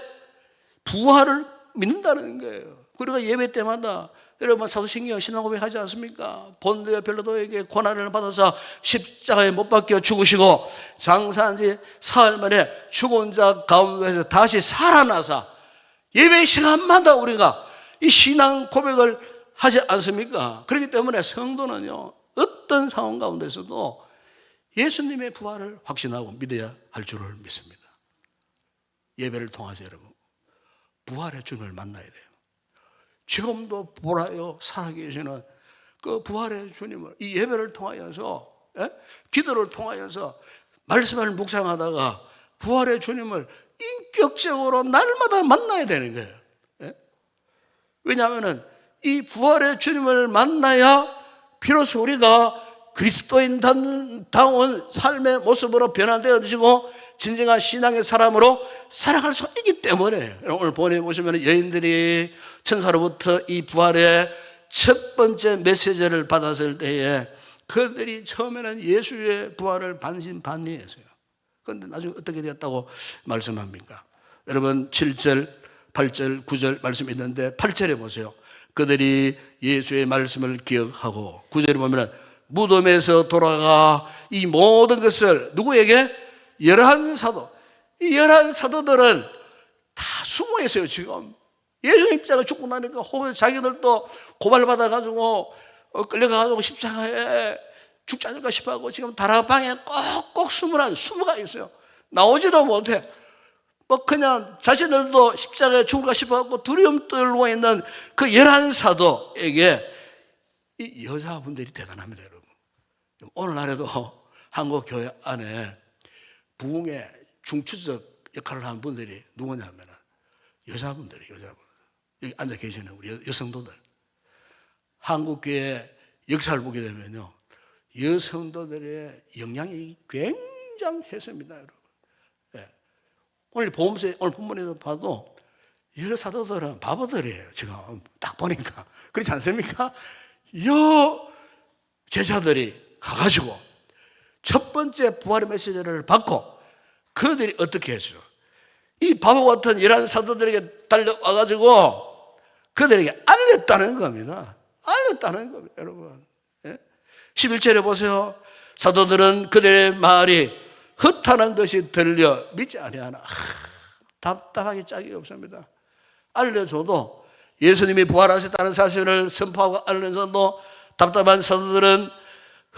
부활을 믿는다는 거예요. 우리가 예배 때마다 여러분 사도신경 신앙고백 하지 않습니까? 본도와 벨로도에게 고난을 받아서 십자가에 못 박혀 죽으시고 장사한 지 사흘 만에 죽은 자 가운데서 다시 살아나서 예배 시간마다 우리가 이 신앙 고백을 하지 않습니까? 그렇기 때문에 성도는요, 어떤 상황 가운데서도 예수님의 부활을 확신하고 믿어야 할 줄을 믿습니다. 예배를 통해서 여러분 부활의 주님을 만나야 돼요. 지금도 보라요 살아계시는 그 부활의 주님을 이 예배를 통하여서, 기도를 통하여서 말씀을 묵상하다가 부활의 주님을 인격적으로 날마다 만나야 되는 거예요. 왜냐하면 이 부활의 주님을 만나야 비로소 우리가 그리스도인다운 삶의 모습으로 변화되어지고 진정한 신앙의 사람으로 살아갈 수 있기 때문에, 오늘 보내보시면 여인들이 천사로부터 이 부활의 첫 번째 메시지를 받았을 때에 그들이 처음에는 예수의 부활을 반신반의했어요. 그런데 나중에 어떻게 되었다고 말씀합니까? 여러분 7절, 8절, 9절 말씀이 있는데 8절에 보세요. 그들이 예수의 말씀을 기억하고 9절에 보면 무덤에서 돌아가 이 모든 것을 누구에게? 11사도. 이 11사도들은 다 숨어 있어요. 지금 예수님 십자가 죽고 나니까 혹은 자기들도 고발받아가지고 끌려가가지고 십자가에 죽지 않을까 싶어하고 지금 다락방에 꼭꼭 숨어가 있어요. 나오지도 못해. 그냥 자신들도 십자가에 죽을까 싶어하고 두려움 떨고 있는 그 11사도에게 이 여자분들이 대단합니다, 여러분. 오늘날에도 한국 교회 안에 부흥의 중추적 역할을 하는 분들이 누구냐면 여자분들이에요, 여자분. 여기 앉아 계시는 우리 여성도들. 한국교회 역사를 보게 되면요, 여성도들의 영향이 굉장했습니다, 여러분. 오늘 본문에도 봐도 여러 사도들은 바보들이에요. 지금 딱 보니까 그렇지 않습니까? 제자들이 가가지고 첫 번째 부활의 메시지를 받고 그들이 어떻게 했어요? 이 바보 같은 이러한 사도들에게 달려와가지고 그들에게 알렸다는 겁니다. 알렸다는 겁니다, 여러분. 11절에 보세요. 사도들은 그들의 말이 헛하는 듯이 들려 믿지 아니하나. 답답하게 짝이 없습니다. 알려줘도 예수님이 부활하셨다는 사실을 선포하고 알려줘도 답답한 사도들은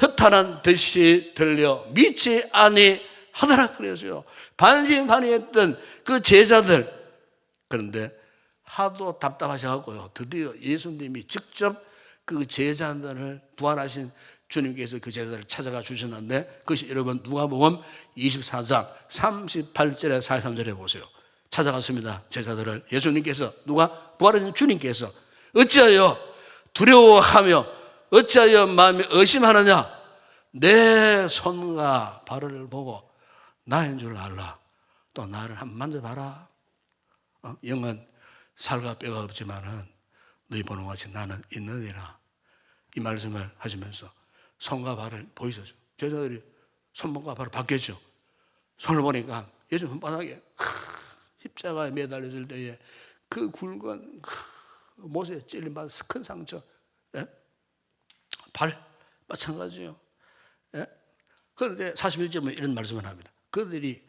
헛하는 듯이 들려 믿지 아니하더라 그랬어요. 반신반의했던 그 제자들. 그런데 하도 답답하셔갖고요, 드디어 예수님이 직접 그 제자들을 부활하신 주님께서 그 제자들을 찾아가 주셨는데 그것이 여러분 누가복음 24장 38절에 43절에 보세요. 찾아갔습니다. 제자들을 예수님께서, 누가? 부활하신 주님께서 어찌하여 두려워하며 어찌하여 마음이 의심하느냐? 내 손과 발을 보고 나인 줄 알라. 또 나를 한번 만져봐라. 영은 살과 뼈가 없지만은 너희 보는 같이 나는 있느니라. 이 말씀을 하시면서 손과 발을 보이셨죠. 제자들이 손목과 발을 봤겠죠. 손을 보니까 예수 손바닥에 십자가에 매달렸을 때에 그 굵은 못에 찔림받은 큰 상처, 발 마찬가지요. 그런데 41절에 이런 말씀을 합니다. 그들이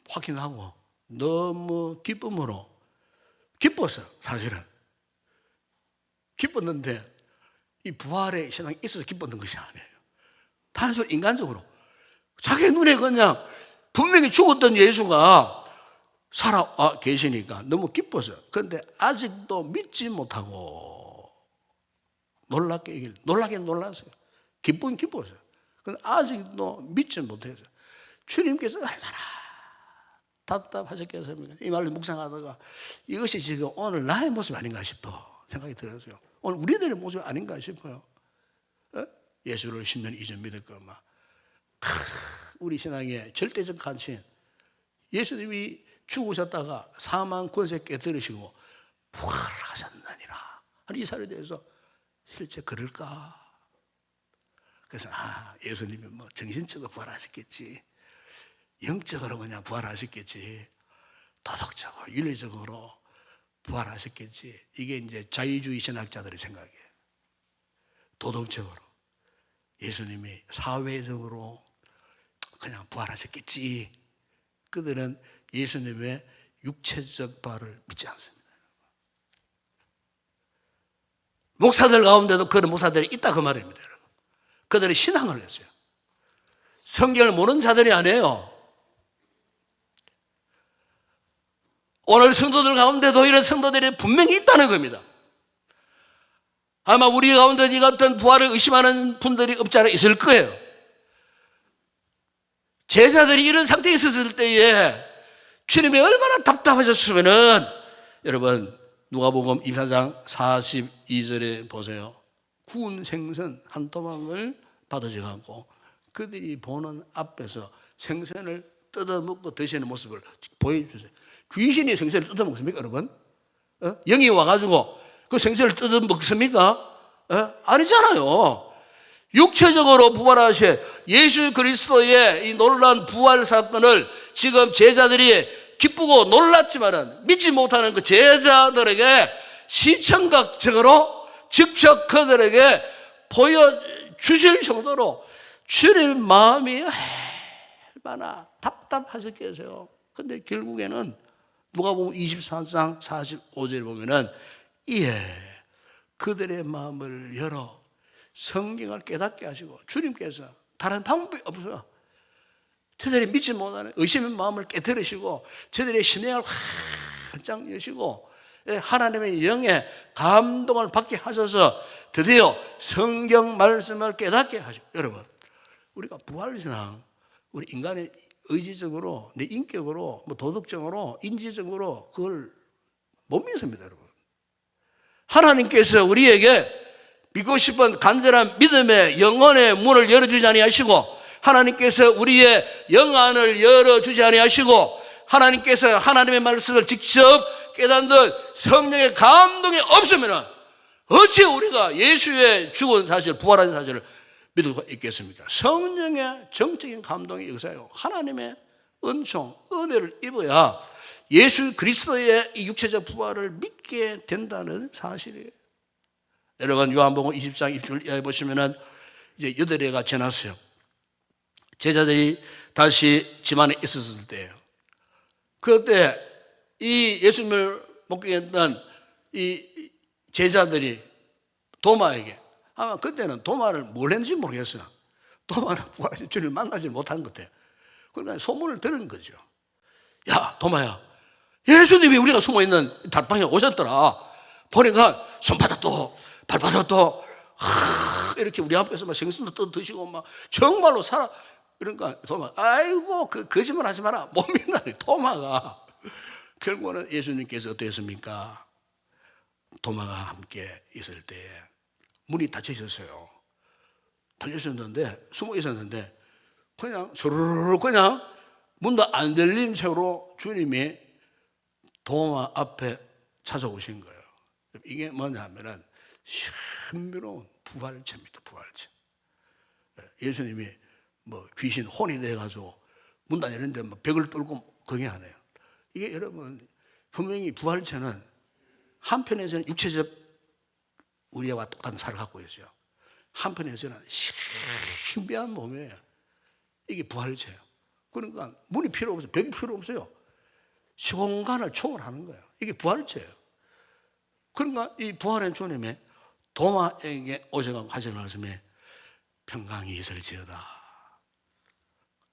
확인하고 너무 기쁨으로 기뻤어요. 사실은 기뻤는데 이 부활의 신앙이 있어서 기뻤던 것이 아니에요. 단순히 인간적으로 자기 눈에 그냥 분명히 죽었던 예수가 살아 계시니까 너무 기뻤어요. 그런데 아직도 믿지 못하고 놀라긴 놀랐어요. 기쁘긴 기뻤어요. 근데 아직도 믿지 못했어요. 주님께서 얼마나 답답하셨겠습니까? 이 말을 묵상하다가 이것이 지금 오늘 나의 모습이 아닌가 싶어 생각이 들었어요. 오늘 우리들의 모습이 아닌가 싶어요. 예수를 10년 이전 믿었고 막 우리 신앙의 절대적 가치, 예수님이 죽으셨다가 사망 권세 깨뜨리시고 부활하셨느니라 하는 이 사실에 대해서 실제 그럴까? 그래서 예수님이 뭐 정신적으로 부활하셨겠지, 영적으로 그냥 부활하셨겠지, 도덕적으로 윤리적으로 부활하셨겠지. 이게 이제 자유주의 신학자들의 생각이에요. 도덕적으로 예수님이 사회적으로 그냥 부활하셨겠지. 그들은 예수님의 육체적 부활을 믿지 않습니다. 목사들 가운데도 그런 목사들이 있다 그 말입니다. 여러분. 그들이 신앙을 했어요. 성경을 모르는 자들이 아니에요. 오늘 성도들 가운데도 이런 성도들이 분명히 있다는 겁니다. 아마 우리 가운데 이 같은 부활을 의심하는 분들이 없지 않아 있을 거예요. 제자들이 이런 상태에 있었을 때에 주님이 얼마나 답답하셨으면은, 여러분 누가복음 24장 42절에 보세요. 구운 생선 한 토막을 받아져가고 그들이 보는 앞에서 생선을 뜯어먹고 드시는 모습을 보여주세요. 귀신이 생선을 뜯어먹습니까, 여러분? 영이 와가지고 그 생선을 뜯어먹습니까? 아니잖아요. 육체적으로 부활하신 예수 그리스도의 이 놀라운 부활 사건을 지금 제자들이 기쁘고 놀랐지만은 믿지 못하는 그 제자들에게 시청각적으로 직접 그들에게 보여주실 정도로 주님 마음이 얼마나 답답하셨겠어요. 근데 결국에는 누가복음 24장 45절에 보면은 그들의 마음을 열어 성경을 깨닫게 하시고, 주님께서 다른 방법이 없어요. 저들이 믿지 못하는 의심의 마음을 깨뜨리시고 저들의 심령을 활짝 여시고 하나님의 영의 감동을 받게 하셔서 드디어 성경 말씀을 깨닫게 하시고. 여러분, 우리가 부활신앙, 우리 인간의 의지적으로, 내 인격으로, 뭐 도덕적으로, 인지적으로 그걸 못 믿습니다, 여러분. 하나님께서 우리에게 믿고 싶은 간절한 믿음의 영혼의 문을 열어주지 아니하시고, 하나님께서 우리의 영안을 열어주지 아니하시고, 하나님께서 하나님의 말씀을 직접 깨닫는 성령의 감동이 없으면 어찌 우리가 예수의 죽은 사실, 부활한 사실을 믿을 수가 있겠습니까? 성령의 정적인 감동이 역사요. 하나님의 은총, 은혜를 입어야 예수 그리스도의 이 육체적 부활을 믿게 된다는 사실이에요. 여러분, 요한복음 20장 20절 보시면은 이제 8해가 지났어요. 제자들이 다시 집안에 있었을 때예요. 그때 이 예수님을 목격했던 이 제자들이 도마에게, 아마 그때는 도마를 뭘 했는지 모르겠어요. 도마는 부활하신 주님을 만나지 못한 것 같아요. 그러니까 소문을 들은 거죠. 야, 도마야, 예수님이 우리가 숨어있는 달방에 오셨더라. 보니까 손바닥도 발바닥도 이렇게 우리 앞에서 막 생선도 뜯어 드시고 막 정말로 살아. 그러니까 도마, 아이고 그 거짓말 하지 마라. 못 믿나니 도마가. 결국은 예수님께서 어땠습니까? 도마가 함께 있을 때 문이 닫혀 있었어요. 닫혀 있었는데, 숨어 있었는데 그냥 스르르 그냥 문도 안 열린 채로 주님이 도마 앞에 찾아오신 거예요. 이게 뭐냐 하면은 신비로운 부활체입니다. 부활체. 예수님이 뭐 귀신 혼이 돼가지고 문 안 열는데 뭐 벽을 뚫고 그게 안 해요. 이게 여러분, 분명히 부활체는 한편에서는 육체적 우리와 똑같은 살을 갖고 있어요. 한편에서는 신비한 몸이에요. 이게 부활체예요. 그러니까 문이 필요 없어요. 벽이 필요 없어요. 시공간을 초월하는 거예요. 이게 부활체예요. 그러니까 이 부활한 주님의 도마에게 오셔서 하시는 말씀에 평강이 있을지어다.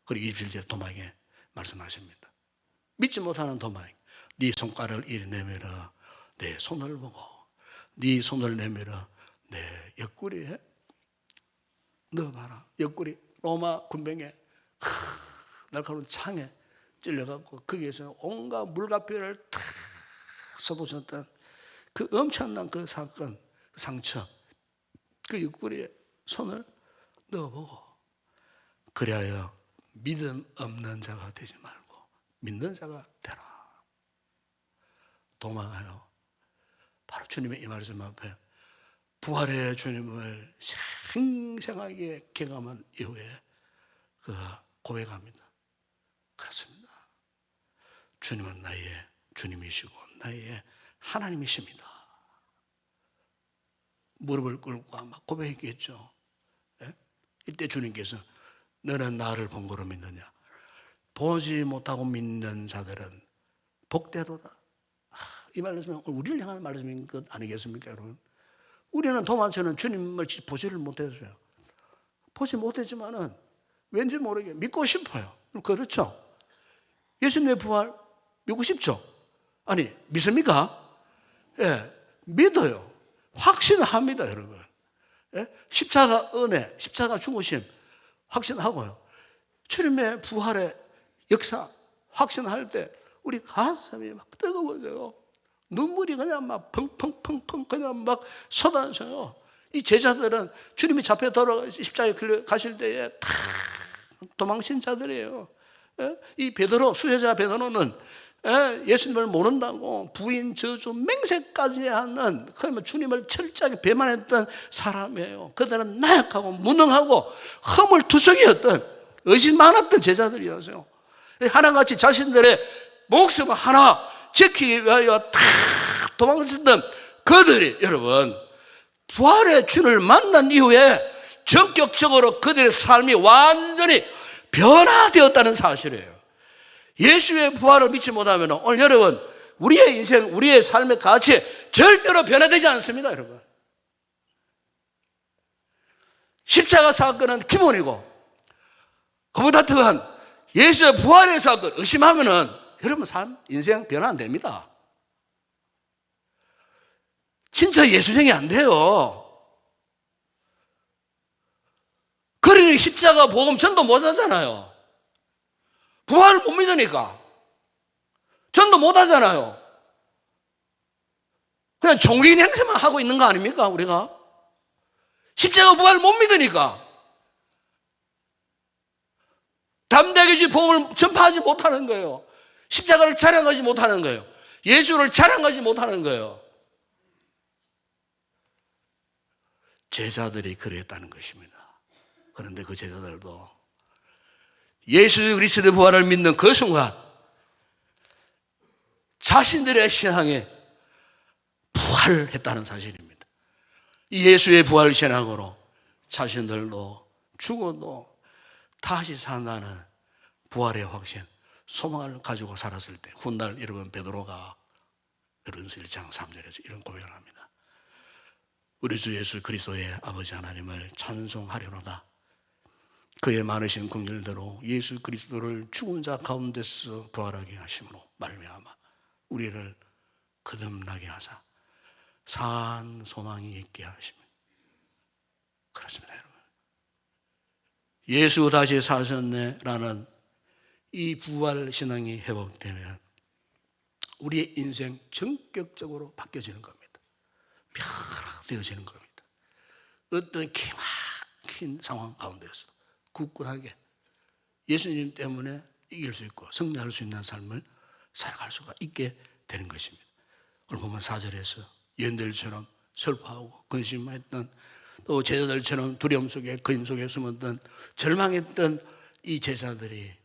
그리고 27절에 도마에게 말씀하십니다. 믿지 못하는 도마에게 네 손가락을 이리 내밀어 내 손을 보고 네 손을 내밀어 내 옆구리에 넣어봐라. 옆구리 로마 군병의 날카로운 창에 찔려갖고 거기에서 온갖 물가피를 탁 쏟아졌던 그 엄청난 그 사건, 그 상처, 그 옆구리에 손을 넣어보고 그리하여 믿음 없는 자가 되지 말고 믿는 자가 되라. 도망하여 바로 주님의 이 말씀 앞에 부활의 주님을 생생하게 경험한 이후에 그가 고백합니다. 그렇습니다. 주님은 나의 주님이시고 나의 하나님이십니다. 무릎을 꿇고 아마 고백했겠죠. 예? 이때 주님께서 너는 나를 본 거로 믿느냐? 보지 못하고 믿는 자들은 복되도다. 이 말씀은 우리를 향한 말씀인 것 아니겠습니까, 여러분? 우리는 도마처럼 주님을 보지를 못했어요. 보지 못했지만은 왠지 모르게 믿고 싶어요. 그렇죠? 예수님의 부활 믿고 싶죠? 아니, 믿습니까? 예, 믿어요. 확신합니다, 여러분. 예? 십자가 은혜, 십자가 죽으심 확신하고요. 주님의 부활의 역사 확신할 때 우리 가슴이 막 뜨거워져요. 눈물이 그냥 막 펑펑펑펑 그냥 막 쏟아져요. 이 제자들은 주님이 잡혀 돌아가 십자가에 가실 때에 다 도망친 자들이에요. 예? 이 베드로, 수혜자 베드로는 예수님을 모른다고 부인 저주 맹세까지 하는 그러면 주님을 철저하게 배반했던 사람이에요. 그들은 나약하고 무능하고 허물투성이었던 의심 많았던 제자들이었어요. 하나같이 자신들의 목숨을 하나 지키기 위하여 다 도망쳤던 그들이 여러분 부활의 주를 만난 이후에 전격적으로 그들의 삶이 완전히 변화되었다는 사실이에요. 예수의 부활을 믿지 못하면 오늘 여러분 우리의 인생, 우리의 삶의 가치 절대로 변화되지 않습니다, 여러분. 십자가 사건은 기본이고 그보다 더한 예수의 부활의 사건 의심하면은 여러분 삶, 인생 변화 안 됩니다. 진짜 예수생이 안 돼요. 그러니 십자가 복음 전도 못 하잖아요. 부활을 못 믿으니까 전도 못 하잖아요. 그냥 종교인 행세만 하고 있는 거 아닙니까, 우리가? 십자가 부활을 못 믿으니까 담대하게 복음을 전파하지 못하는 거예요. 십자가를 자랑하지 못하는 거예요. 예수를 자랑하지 못하는 거예요. 제자들이 그랬다는 것입니다. 그런데 그 제자들도 예수 그리스도의 부활을 믿는 그 순간 자신들의 신앙에 부활했다는 사실입니다. 이 예수의 부활 신앙으로 자신들도 죽어도 다시 산다는 부활의 확신, 소망을 가지고 살았을 때 훗날 여러분 베드로가 베드로전서 1장 3절에서 이런 고백을 합니다. 우리 주 예수 그리스도의 아버지 하나님을 찬송하려노다. 그의 많으신 긍휼대로 예수 그리스도를 죽은 자 가운데서 부활하게 하심으로 말미암아 우리를 거듭나게 하사 산 소망이 있게 하십니다. 그렇습니다, 여러분. 예수 다시 사셨네라는 이 부활 신앙이 회복되면 우리의 인생 전격적으로 바뀌어지는 겁니다. 변화되어지는 겁니다. 어떤 기막힌 상황 가운데서 굳굳하게 예수님 때문에 이길 수 있고 승리할 수 있는 삶을 살아갈 수가 있게 되는 것입니다. 오늘 보면 4절에서 연들처럼 슬퍼하고 근심했던 또 제자들처럼 두려움 속에 거임 속에 숨었던 절망했던 이 제자들이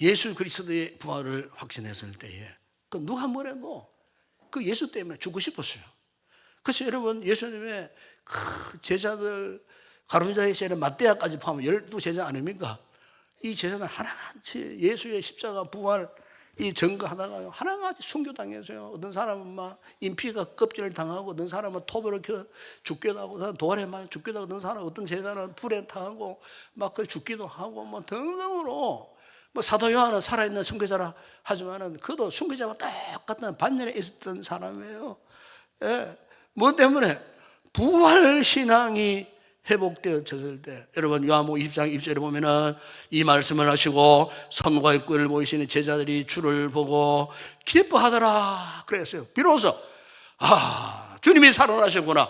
예수 그리스도의 부활을 확신했을 때에 그 누가 뭐래도 그 예수 때문에 죽고 싶었어요. 그래서 여러분 예수님의 그 제자들 가룟자의 세례 마떼아까지 포함하면 12제자 아닙니까? 이 제자들 하나같이 예수의 십자가 부활 이 증거하다가요 하나같이 순교당해서요. 어떤 사람은 막 인피가 껍질을 당하고, 어떤 사람은 톱으로 죽기도 하고, 돌에 맞아 죽기도 하고, 어떤 사람 어떤 제자는 불에 당하고 막 그 죽기도 하고 뭐 등등으로. 뭐 사도 요한은 살아있는 순교자라 하지만은 그도 순교자와 똑같은 반면에 있었던 사람이에요. 예. 뭐 때문에 부활 신앙이 회복되어졌을 때, 여러분 요한복음 20장 20절에 보면은 이 말씀을 하시고 손과 입구를 보이시는 제자들이 주를 보고 기뻐하더라 그랬어요. 비로소 주님이 살아나셨구나,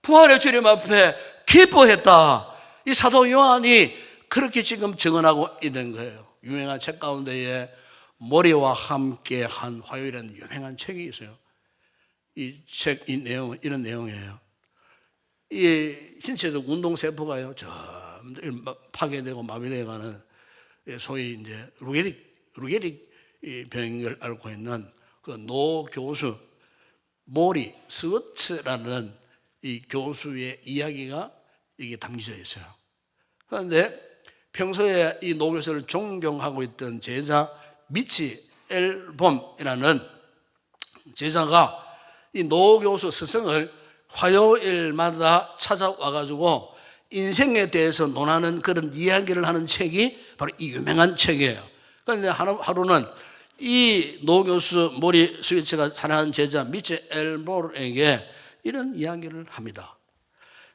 부활의 주님 앞에 기뻐했다. 이 사도 요한이 그렇게 지금 증언하고 있는 거예요. 유명한 책 가운데에 모리와 함께 한 화요일이라는 유명한 책이 있어요. 이 책 이 내용은 이런 내용이에요. 이 신체적 운동세포가요, 점 파괴되고 마비되어가는 소위 이제 루게릭 병을 앓고 있는 그 노 교수 모리 스워츠라는 이 교수의 이야기가 이게 담겨져 있어요. 그런데 평소에 이 노 교수를 존경하고 있던 제자 미치 엘봄이라는 제자가 이 노 교수 스승을 화요일마다 찾아와가지고 인생에 대해서 논하는 그런 이야기를 하는 책이 바로 이 유명한 책이에요. 그런데 하루는 이 노 교수 모리 스위치가 사랑하는 제자 미치 엘볼에게 이런 이야기를 합니다.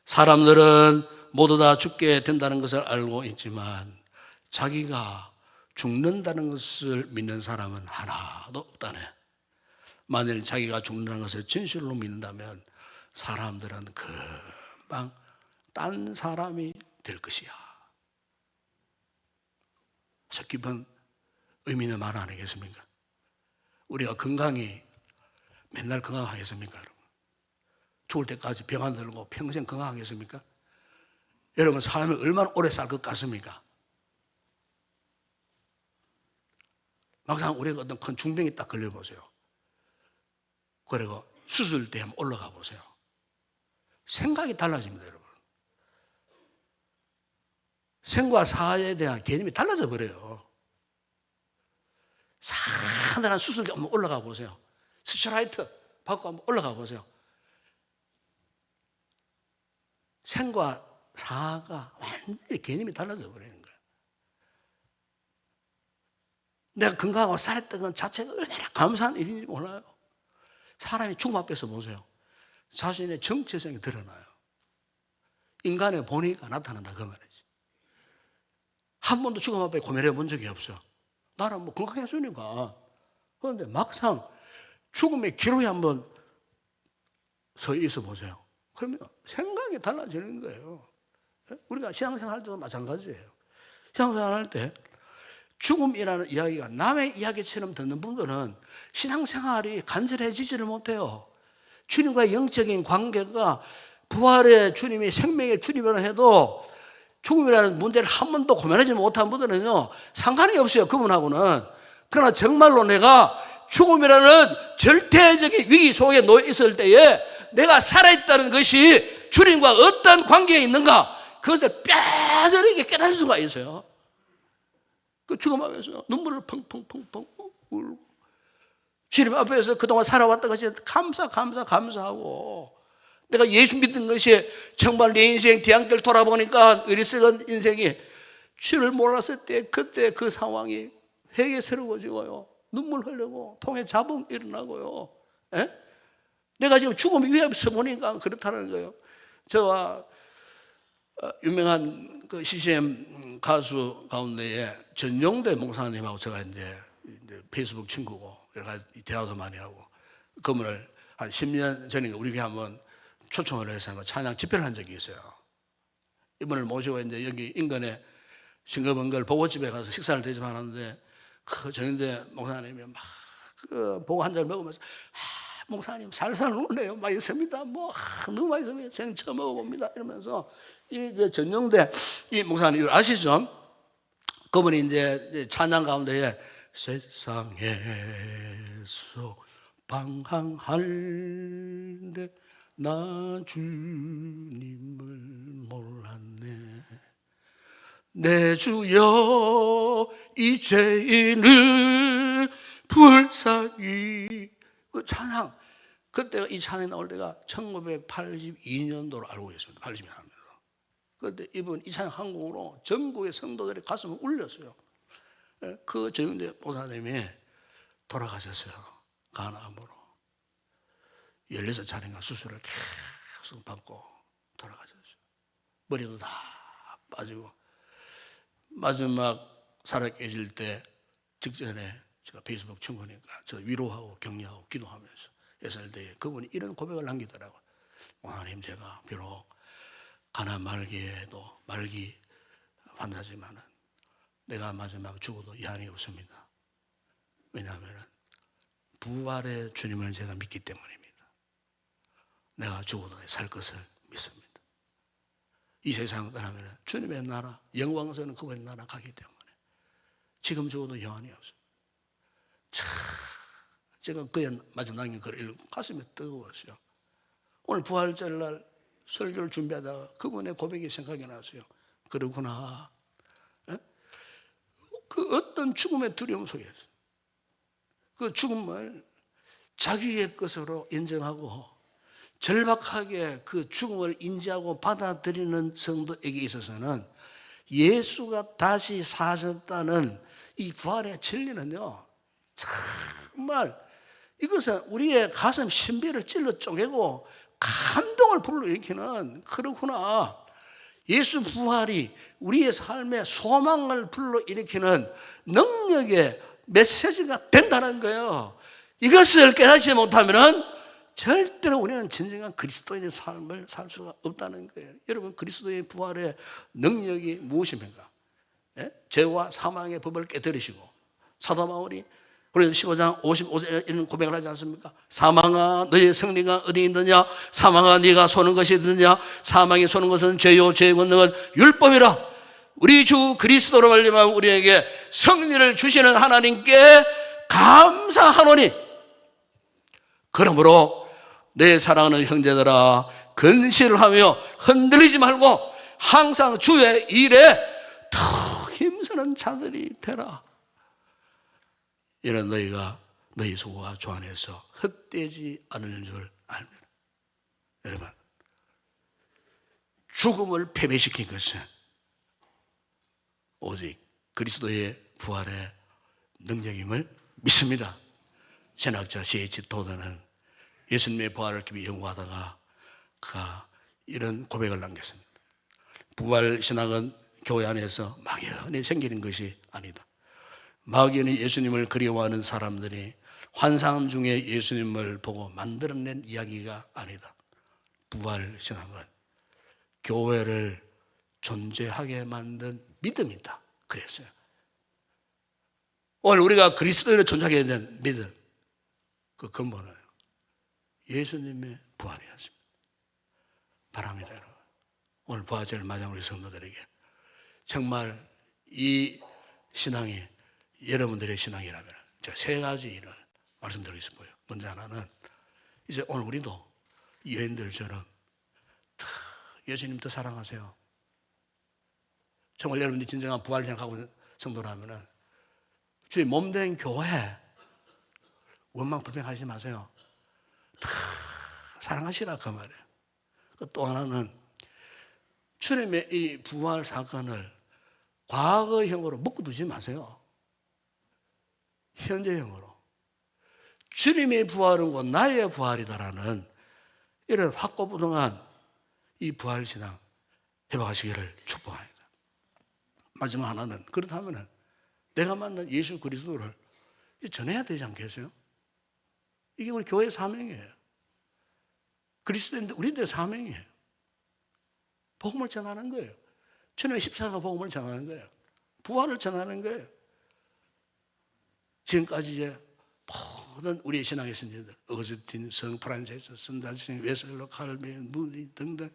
사람들은 모두 다 죽게 된다는 것을 알고 있지만 자기가 죽는다는 것을 믿는 사람은 하나도 없다네. 만일 자기가 죽는다는 것을 진실로 믿는다면 사람들은 금방 딴 사람이 될 것이야. 저 깊은 의미 있는 말 아니겠습니까? 우리가 건강히 맨날 건강하겠습니까, 여러분? 죽을 때까지 병 안 들고 평생 건강하겠습니까? 여러분, 사람이 얼마나 오래 살 것 같습니까? 막상 우리가 어떤 큰 중병이 딱 걸려보세요. 그리고 수술대 한번 올라가 보세요. 생각이 달라집니다, 여러분. 생과 사에 대한 개념이 달라져 버려요. 산단한 수술대 한번 올라가 보세요. 스트라이트 받고 한번 올라가 보세요. 생과 사가 완전히 개념이 달라져 버리는 거예요. 내가 건강하고 살았던 건 자체가 얼마나 감사한 일인지 몰라요. 사람이 죽음 앞에서 보세요. 자신의 정체성이 드러나요. 인간의 본의가 나타난다 그 말이지. 한 번도 죽음 앞에 고민해 본 적이 없어. 나는 뭐 건강했으니까. 그런데 막상 죽음의 기로에 한번 서 있어 보세요. 그러면 생각이 달라지는 거예요. 우리가 신앙생활 할 때도 마찬가지예요. 신앙생활 할 때 죽음이라는 이야기가 남의 이야기처럼 듣는 분들은 신앙생활이 간절해지지를 못해요. 주님과의 영적인 관계가 부활의 주님이 생명의 주님이라 해도 죽음이라는 문제를 한 번도 고민하지 못한 분들은요, 상관이 없어요, 그분하고는. 그러나 정말로 내가 죽음이라는 절대적인 위기 속에 놓여 있을 때에 내가 살아있다는 것이 주님과 어떤 관계에 있는가, 그것을 뼈저리게 깨달을 수가 있어요. 그 죽음 앞에서 눈물을 펑펑펑펑 울고 주님 앞에서 그동안 살아왔던 것이 감사하고, 내가 예수 믿는 것이 정말 내 인생 뒤안길 돌아보니까 어리석은 인생이 주를 몰랐을 때 그때 그 상황이 회개스러워지고요, 눈물 흘리고 통에 자봉 일어나고요. 에? 내가 지금 죽음 위협에서 보니까 그렇다는 거예요. 저와 유명한 그 CCM 가수 가운데에 전용대 목사님하고 제가 이제 페이스북 친구고 여러 가지 대화도 많이 하고, 그분을 한 10년 전인가 우리 교회 한번 초청을 해서 찬양 집회를 한 적이 있어요. 이분을 모시고 이제 여기 인근에 싱글벙글 보고집에 가서 식사를 대접하는데, 그 전용대 목사님이 막 그 보고 한 잔 먹으면서 목사님 살살 놀래요. 맛있습니다. 뭐 너무 맛있습니다. 저는 처음 먹어봅니다. 이러면서 이 전용대 이 목사님 이거 아시죠? 그분이 이제 찬양 가운데에 세상에서 방황할 때 나 주님을 몰랐네. 내 주여 이제는 불사기 그 찬양 그때가 이 찬양이 나올 때가 1982년도로 알고 있습니다. 80년도로. 그때 이분 이 찬양 한 곡으로 전국의 성도들의 가슴을 울렸어요. 그 정윤대 목사님이 돌아가셨어요. 간암으로 16차례인가 수술을 계속 받고 돌아가셨어요. 머리도 다 빠지고 마지막 살아 계실 때 직전에 제가 페이스북 친구니까 저 위로하고 격려하고 기도하면서 예살대에 그분이 이런 고백을 남기더라고요. 하나님, 제가 비록 가난 말기에도 말기 환자지만은 내가 마지막 죽어도 이한이 없습니다. 왜냐하면 부활의 주님을 제가 믿기 때문입니다. 내가 죽어도 살 것을 믿습니다. 이 세상 떠나면 주님의 나라, 영광스러운 그분의 나라 가기 때문에 지금 죽어도 여한이 없습니다. 참, 제가 그의 마지막 남긴 글을 읽고 가슴이 뜨거웠어요. 오늘 부활절날 설교를 준비하다가 그분의 고백이 생각이 났어요. 그러구나. 그 어떤 죽음의 두려움 속에서 그 죽음을 자기의 것으로 인정하고 절박하게 그 죽음을 인지하고 받아들이는 성도에게 있어서는 예수가 다시 사셨다는 이 부활의 진리는요, 정말 이것은 우리의 가슴 신비를 찔러 쪼개고 감동을 불러일으키는, 그렇구나, 예수 부활이 우리의 삶에 소망을 불러일으키는 능력의 메시지가 된다는 거예요. 이것을 깨닫지 못하면 절대로 우리는 진정한 그리스도인의 삶을 살 수가 없다는 거예요. 여러분, 그리스도의 부활의 능력이 무엇입니까? 죄와 사망의 법을 깨뜨리시고, 사도 바울이 고린도서 15장 55절 이런 고백을 하지 않습니까? 사망아, 너의 승리가 어디 있느냐? 사망아, 네가 쏘는 것이 있느냐? 사망이 쏘는 것은 죄요, 죄의 권능은 율법이라. 우리 주 그리스도로 말미암아 우리에게 승리를 주시는 하나님께 감사하노니, 그러므로 내 사랑하는 형제들아, 근실을 하며 흔들리지 말고 항상 주의 일에 더 힘쓰는 자들이 되라. 이런 너희가 너희 소와 주 안에서 헛되지 않을 줄 알면, 여러분, 죽음을 패배시킨 것은 오직 그리스도의 부활의 능력임을 믿습니다. 신학자 C.H. 도드는 예수님의 부활을 깊이 연구하다가 그가 이런 고백을 남겼습니다. 부활 신학은 교회 안에서 막연히 생기는 것이 아니다. 막연히 예수님을 그리워하는 사람들이 환상 중에 예수님을 보고 만들어낸 이야기가 아니다. 부활 신학은 교회를 존재하게 만든 믿음이다. 그랬어요. 오늘 우리가 그리스도를 존재하게 된 믿음, 그 근본은 예수님의 부활이었습니다. 바랍니다, 여러분. 오늘 부활절을 맞이한 우리 성도들에게 정말 이 신앙이 여러분들의 신앙이라면 제가 세 가지 일을 말씀드리겠습니다. 먼저 하나는, 이제 오늘 우리도 여인들처럼 예수님 더 사랑하세요. 정말 여러분들이 진정한 부활을 생각하고 있는 성도라면 주의 몸된 교회 원망 불평하지 마세요. 사랑하시라, 그 말이에요. 또 하나는 주님의 이 부활 사건을 과거형으로 묶어두지 마세요. 현재형으로 주님의 부활은 곧 나의 부활이다라는 이런 확고부동한 이 부활신앙 회복하시기를 축복합니다. 마지막 하나는, 그렇다면 내가 만난 예수 그리스도를 전해야 되지 않겠어요? 이게 우리 교회의 사명이에요. 그리스도인데 우리들의 사명이에요. 복음을 전하는 거예요. 주님의 십자가 복음을 전하는 거예요. 부활을 전하는 거예요. 지금까지 이제 모든 우리의 신앙의 선지자들, 어거스틴, 성 프란시스, 선자신, 웨슬러, 칼빈, 무디 등등,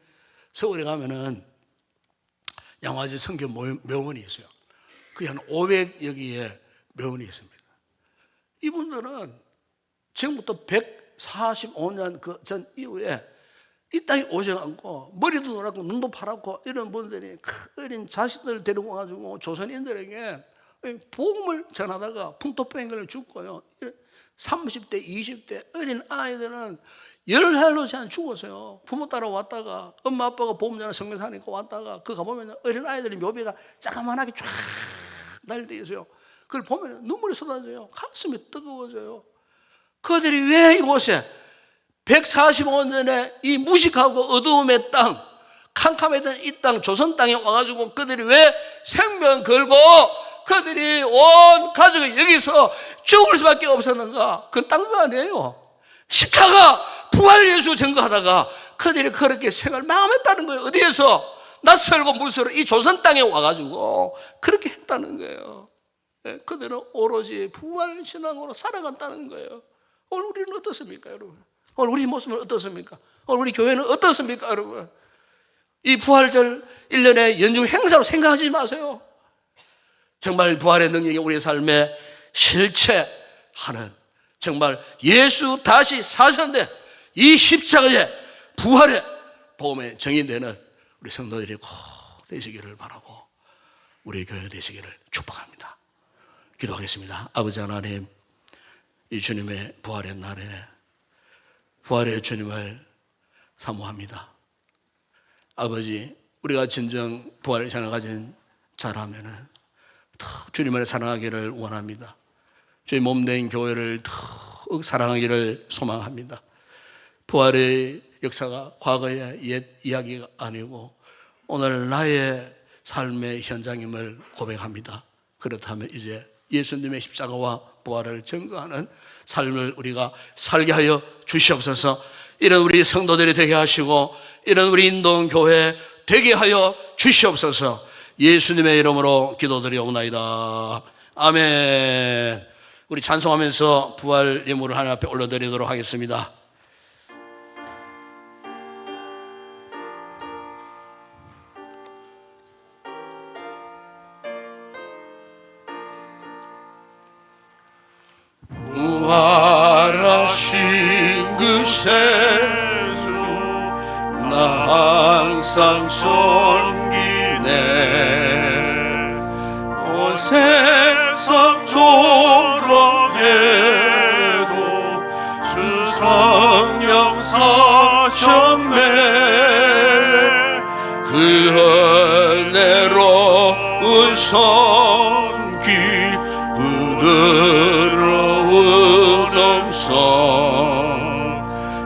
서울에 가면은 양화지 성교 묘원이 있어요. 그게 한 500여 개의 묘원이 있습니다. 이분들은 지금부터 145년 그 전 이후에 이 땅에 오셔갖고 머리도 노랗고 눈도 파랗고 이런 분들이 어린 자식들을 데리고 와가지고 조선인들에게 복음을 전하다가 풍토병을 죽고요. 30대, 20대 어린 아이들은 열흘로 제한 죽었어요. 부모 따라 왔다가 엄마 아빠가 보험 전화 성경 사니까 왔다가 그 가보면 어린 아이들의 묘비가 자그만하게 쫙 날려 있어요. 그걸 보면 눈물이 쏟아져요. 가슴이 뜨거워져요. 그들이 왜 이곳에 145년 전에 이 무식하고 어두움의 땅, 캄캄했던 이 땅, 조선 땅에 와가지고 그들이 왜 생명 걸고 그들이 온 가족이 여기서 죽을 수밖에 없었는가? 그건 딴 거 아니에요. 십자가 부활 예수 증거하다가 그들이 그렇게 생을 마감했다는 거예요. 어디에서? 낯설고 물설어 이 조선 땅에 와가지고 그렇게 했다는 거예요. 그들은 오로지 부활 신앙으로 살아간다는 거예요. 오늘 우리는 어떻습니까, 여러분? 오늘 우리 모습은 어떻습니까? 오늘 우리 교회는 어떻습니까, 여러분? 이 부활절 1년의 연중 행사로 생각하지 마세요. 정말 부활의 능력이 우리의 삶에 실체하는, 정말 예수 다시 사셨는데 이 십자가의 부활의 복음에 정인되는 우리 성도들이 꼭 되시기를 바라고 우리 교회 되시기를 축복합니다. 기도하겠습니다. 아버지 하나님, 이 주님의 부활의 날에 부활의 주님을 사모합니다. 아버지, 우리가 진정 부활의 신앙을 가진 자라면은 더 주님을 사랑하기를 원합니다. 주의 몸된 교회를 더욱 사랑하기를 소망합니다. 부활의 역사가 과거의 옛 이야기가 아니고 오늘 나의 삶의 현장임을 고백합니다. 그렇다면 이제 예수님의 십자가와 부활을 증거하는 삶을 우리가 살게 하여 주시옵소서. 이런 우리 성도들이 되게 하시고 이런 우리 인동교회 되게 하여 주시옵소서. 예수님의 이름으로 기도드리옵나이다. 아멘. 우리 찬송하면서 부활 예물을 하나님 앞에 올려드리도록 하겠습니다. 부활하신 그 세주 나 항상 섬기네. 온 세상 조롱해도 주 성령 사셨네. 그 은혜로운 손길 부드러운 음성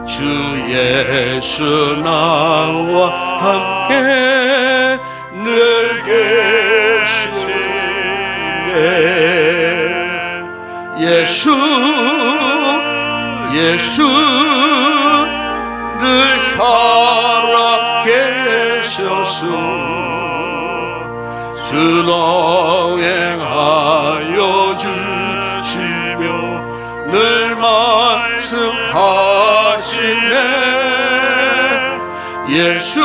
주 예수 나와 함께 늘 계시네. 예수 늘 살아계셔서 주 동행하여 주시며 늘 말씀하시네. 예수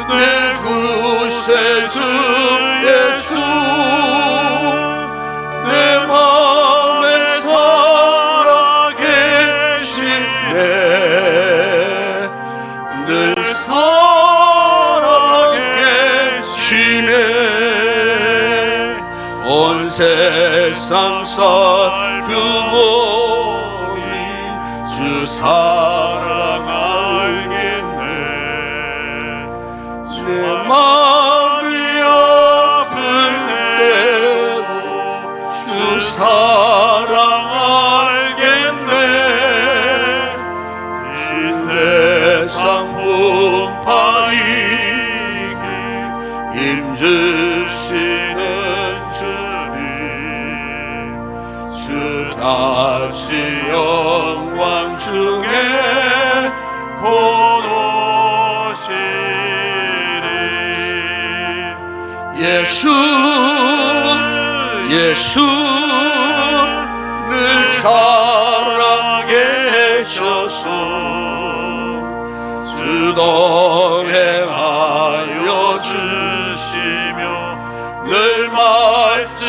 내 구세주 예수 내 마음에 살아계시네. 늘 살아계시네. 온 세상 살펴보니 주 사랑 알겠네. 내 마음이 아플 때도 주 사랑 알겠네. 이 세상 분파이기 힘주시는 주님 주 다시 영광 중에 곧 오시리. 예수 늘 살아계셔서 주 동행하여 주시며 늘 말씀하시네.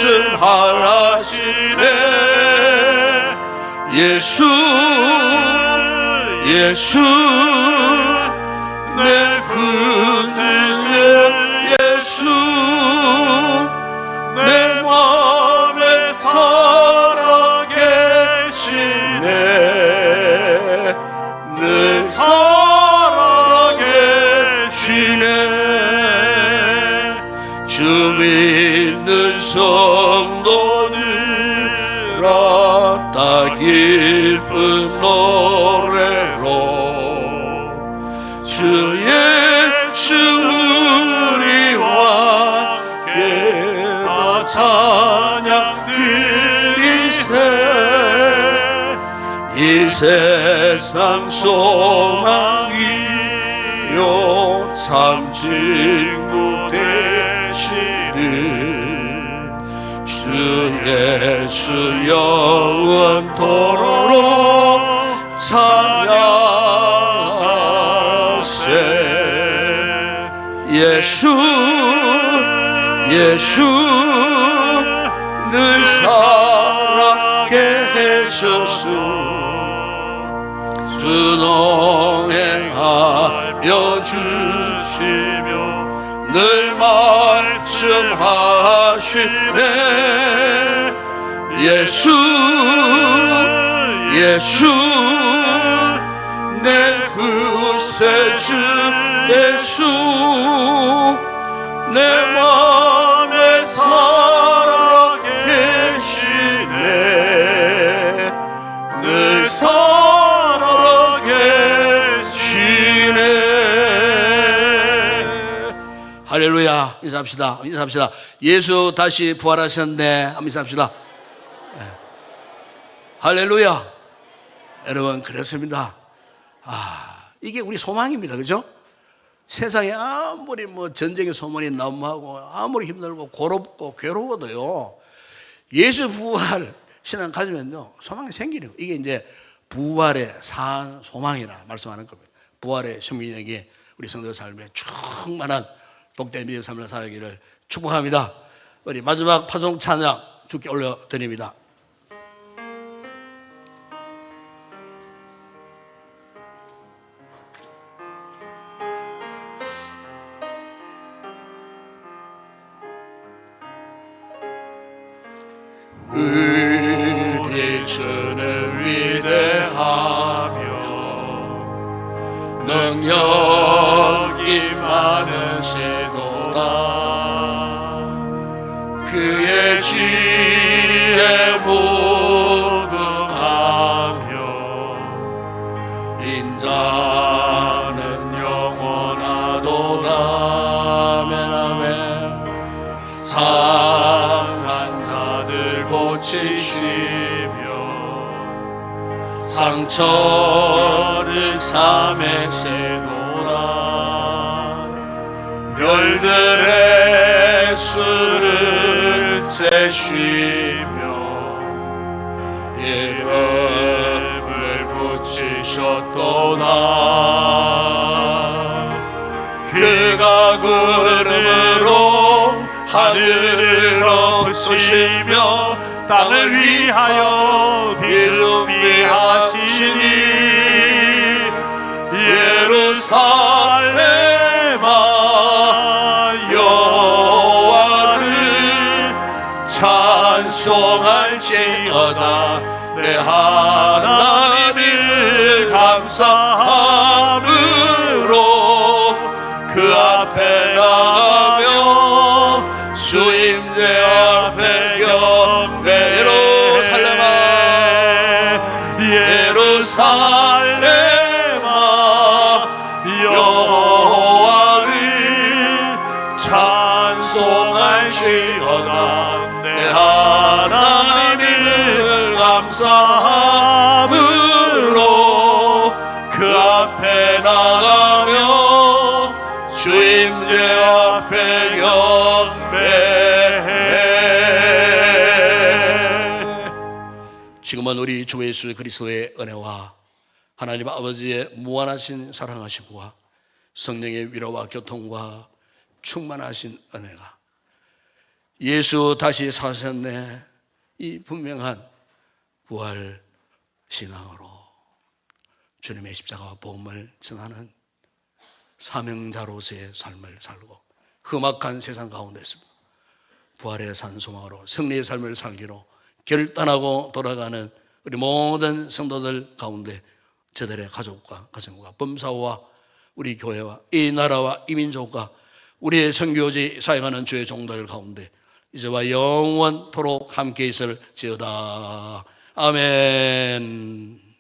예수 내 구세주 성도들아 다 기쁜 노래로 주 예수 우리와 함께 다 찬양 드리세. 이 세상 소망이요 참 친구 되시는 주 예수 영원토록 찬양하세. 예수 늘 사랑케 해주소. 주 동행하여 주시며 늘 말씀하시네. 예수 내 구세주 예수 내 맘에 살아계시네. 늘 살아계시네. 할렐루야. 인사합시다. 예수 다시 부활하셨네. 한번 인사합시다. 할렐루야. 여러분, 그렇습니다. 이게 우리 소망입니다. 그죠? 세상에 아무리 전쟁의 소문이 난무하고 아무리 힘들고 고롭고 괴로워도요, 예수 부활 신앙 가지면요 소망이 생기는 거예요. 이게 이제 부활의 산 소망이라 말씀하는 겁니다. 부활의 생명력이 우리 성도 삶에 충만한 복된 믿음 삶을 살기를 축복합니다. 우리 마지막 파송 찬양 주께 올려드립니다. 우리 주는 위대하며 능력이 많으시도다. 그의 지혜 무궁하며 인자는 영원하도다. 아멘. 상한 자들 고치시며 상처를 삼으시도다. 별들의 수를 세시며 이름을 붙이셨도다. 그가 구름으로 하늘을 덮으시며 땅을 위하여 비준비하시니 예루살렘아 여호와를 찬송할지어다. 내 하나님을 감사함으로 그 앞에 나가며 주임제 앞에 경배. 예루살렘아 여호와를 찬송할지어다. 내 하나님을 감사함으로 그 앞에 나가며 주임제 앞에 경배해. 지금은 우리 주 예수 그리스도의 은혜와 하나님 아버지의 무한하신 사랑하심과 성령의 위로와 교통과 충만하신 은혜가 예수 다시 사셨네, 이 분명한 부활 신앙으로 주님의 십자가와 복음을 전하는 사명자로서의 삶을 살고 험악한 세상 가운데서 부활의 산소망으로 승리의 삶을 살기로 결단하고 돌아가는 우리 모든 성도들 가운데 저들의 가족과 가정과 범사와 우리 교회와 이 나라와 이 민족과 우리의 선교지 사역하는 주의 종들 가운데 이제와 영원토록 함께 있을지어다. 아멘.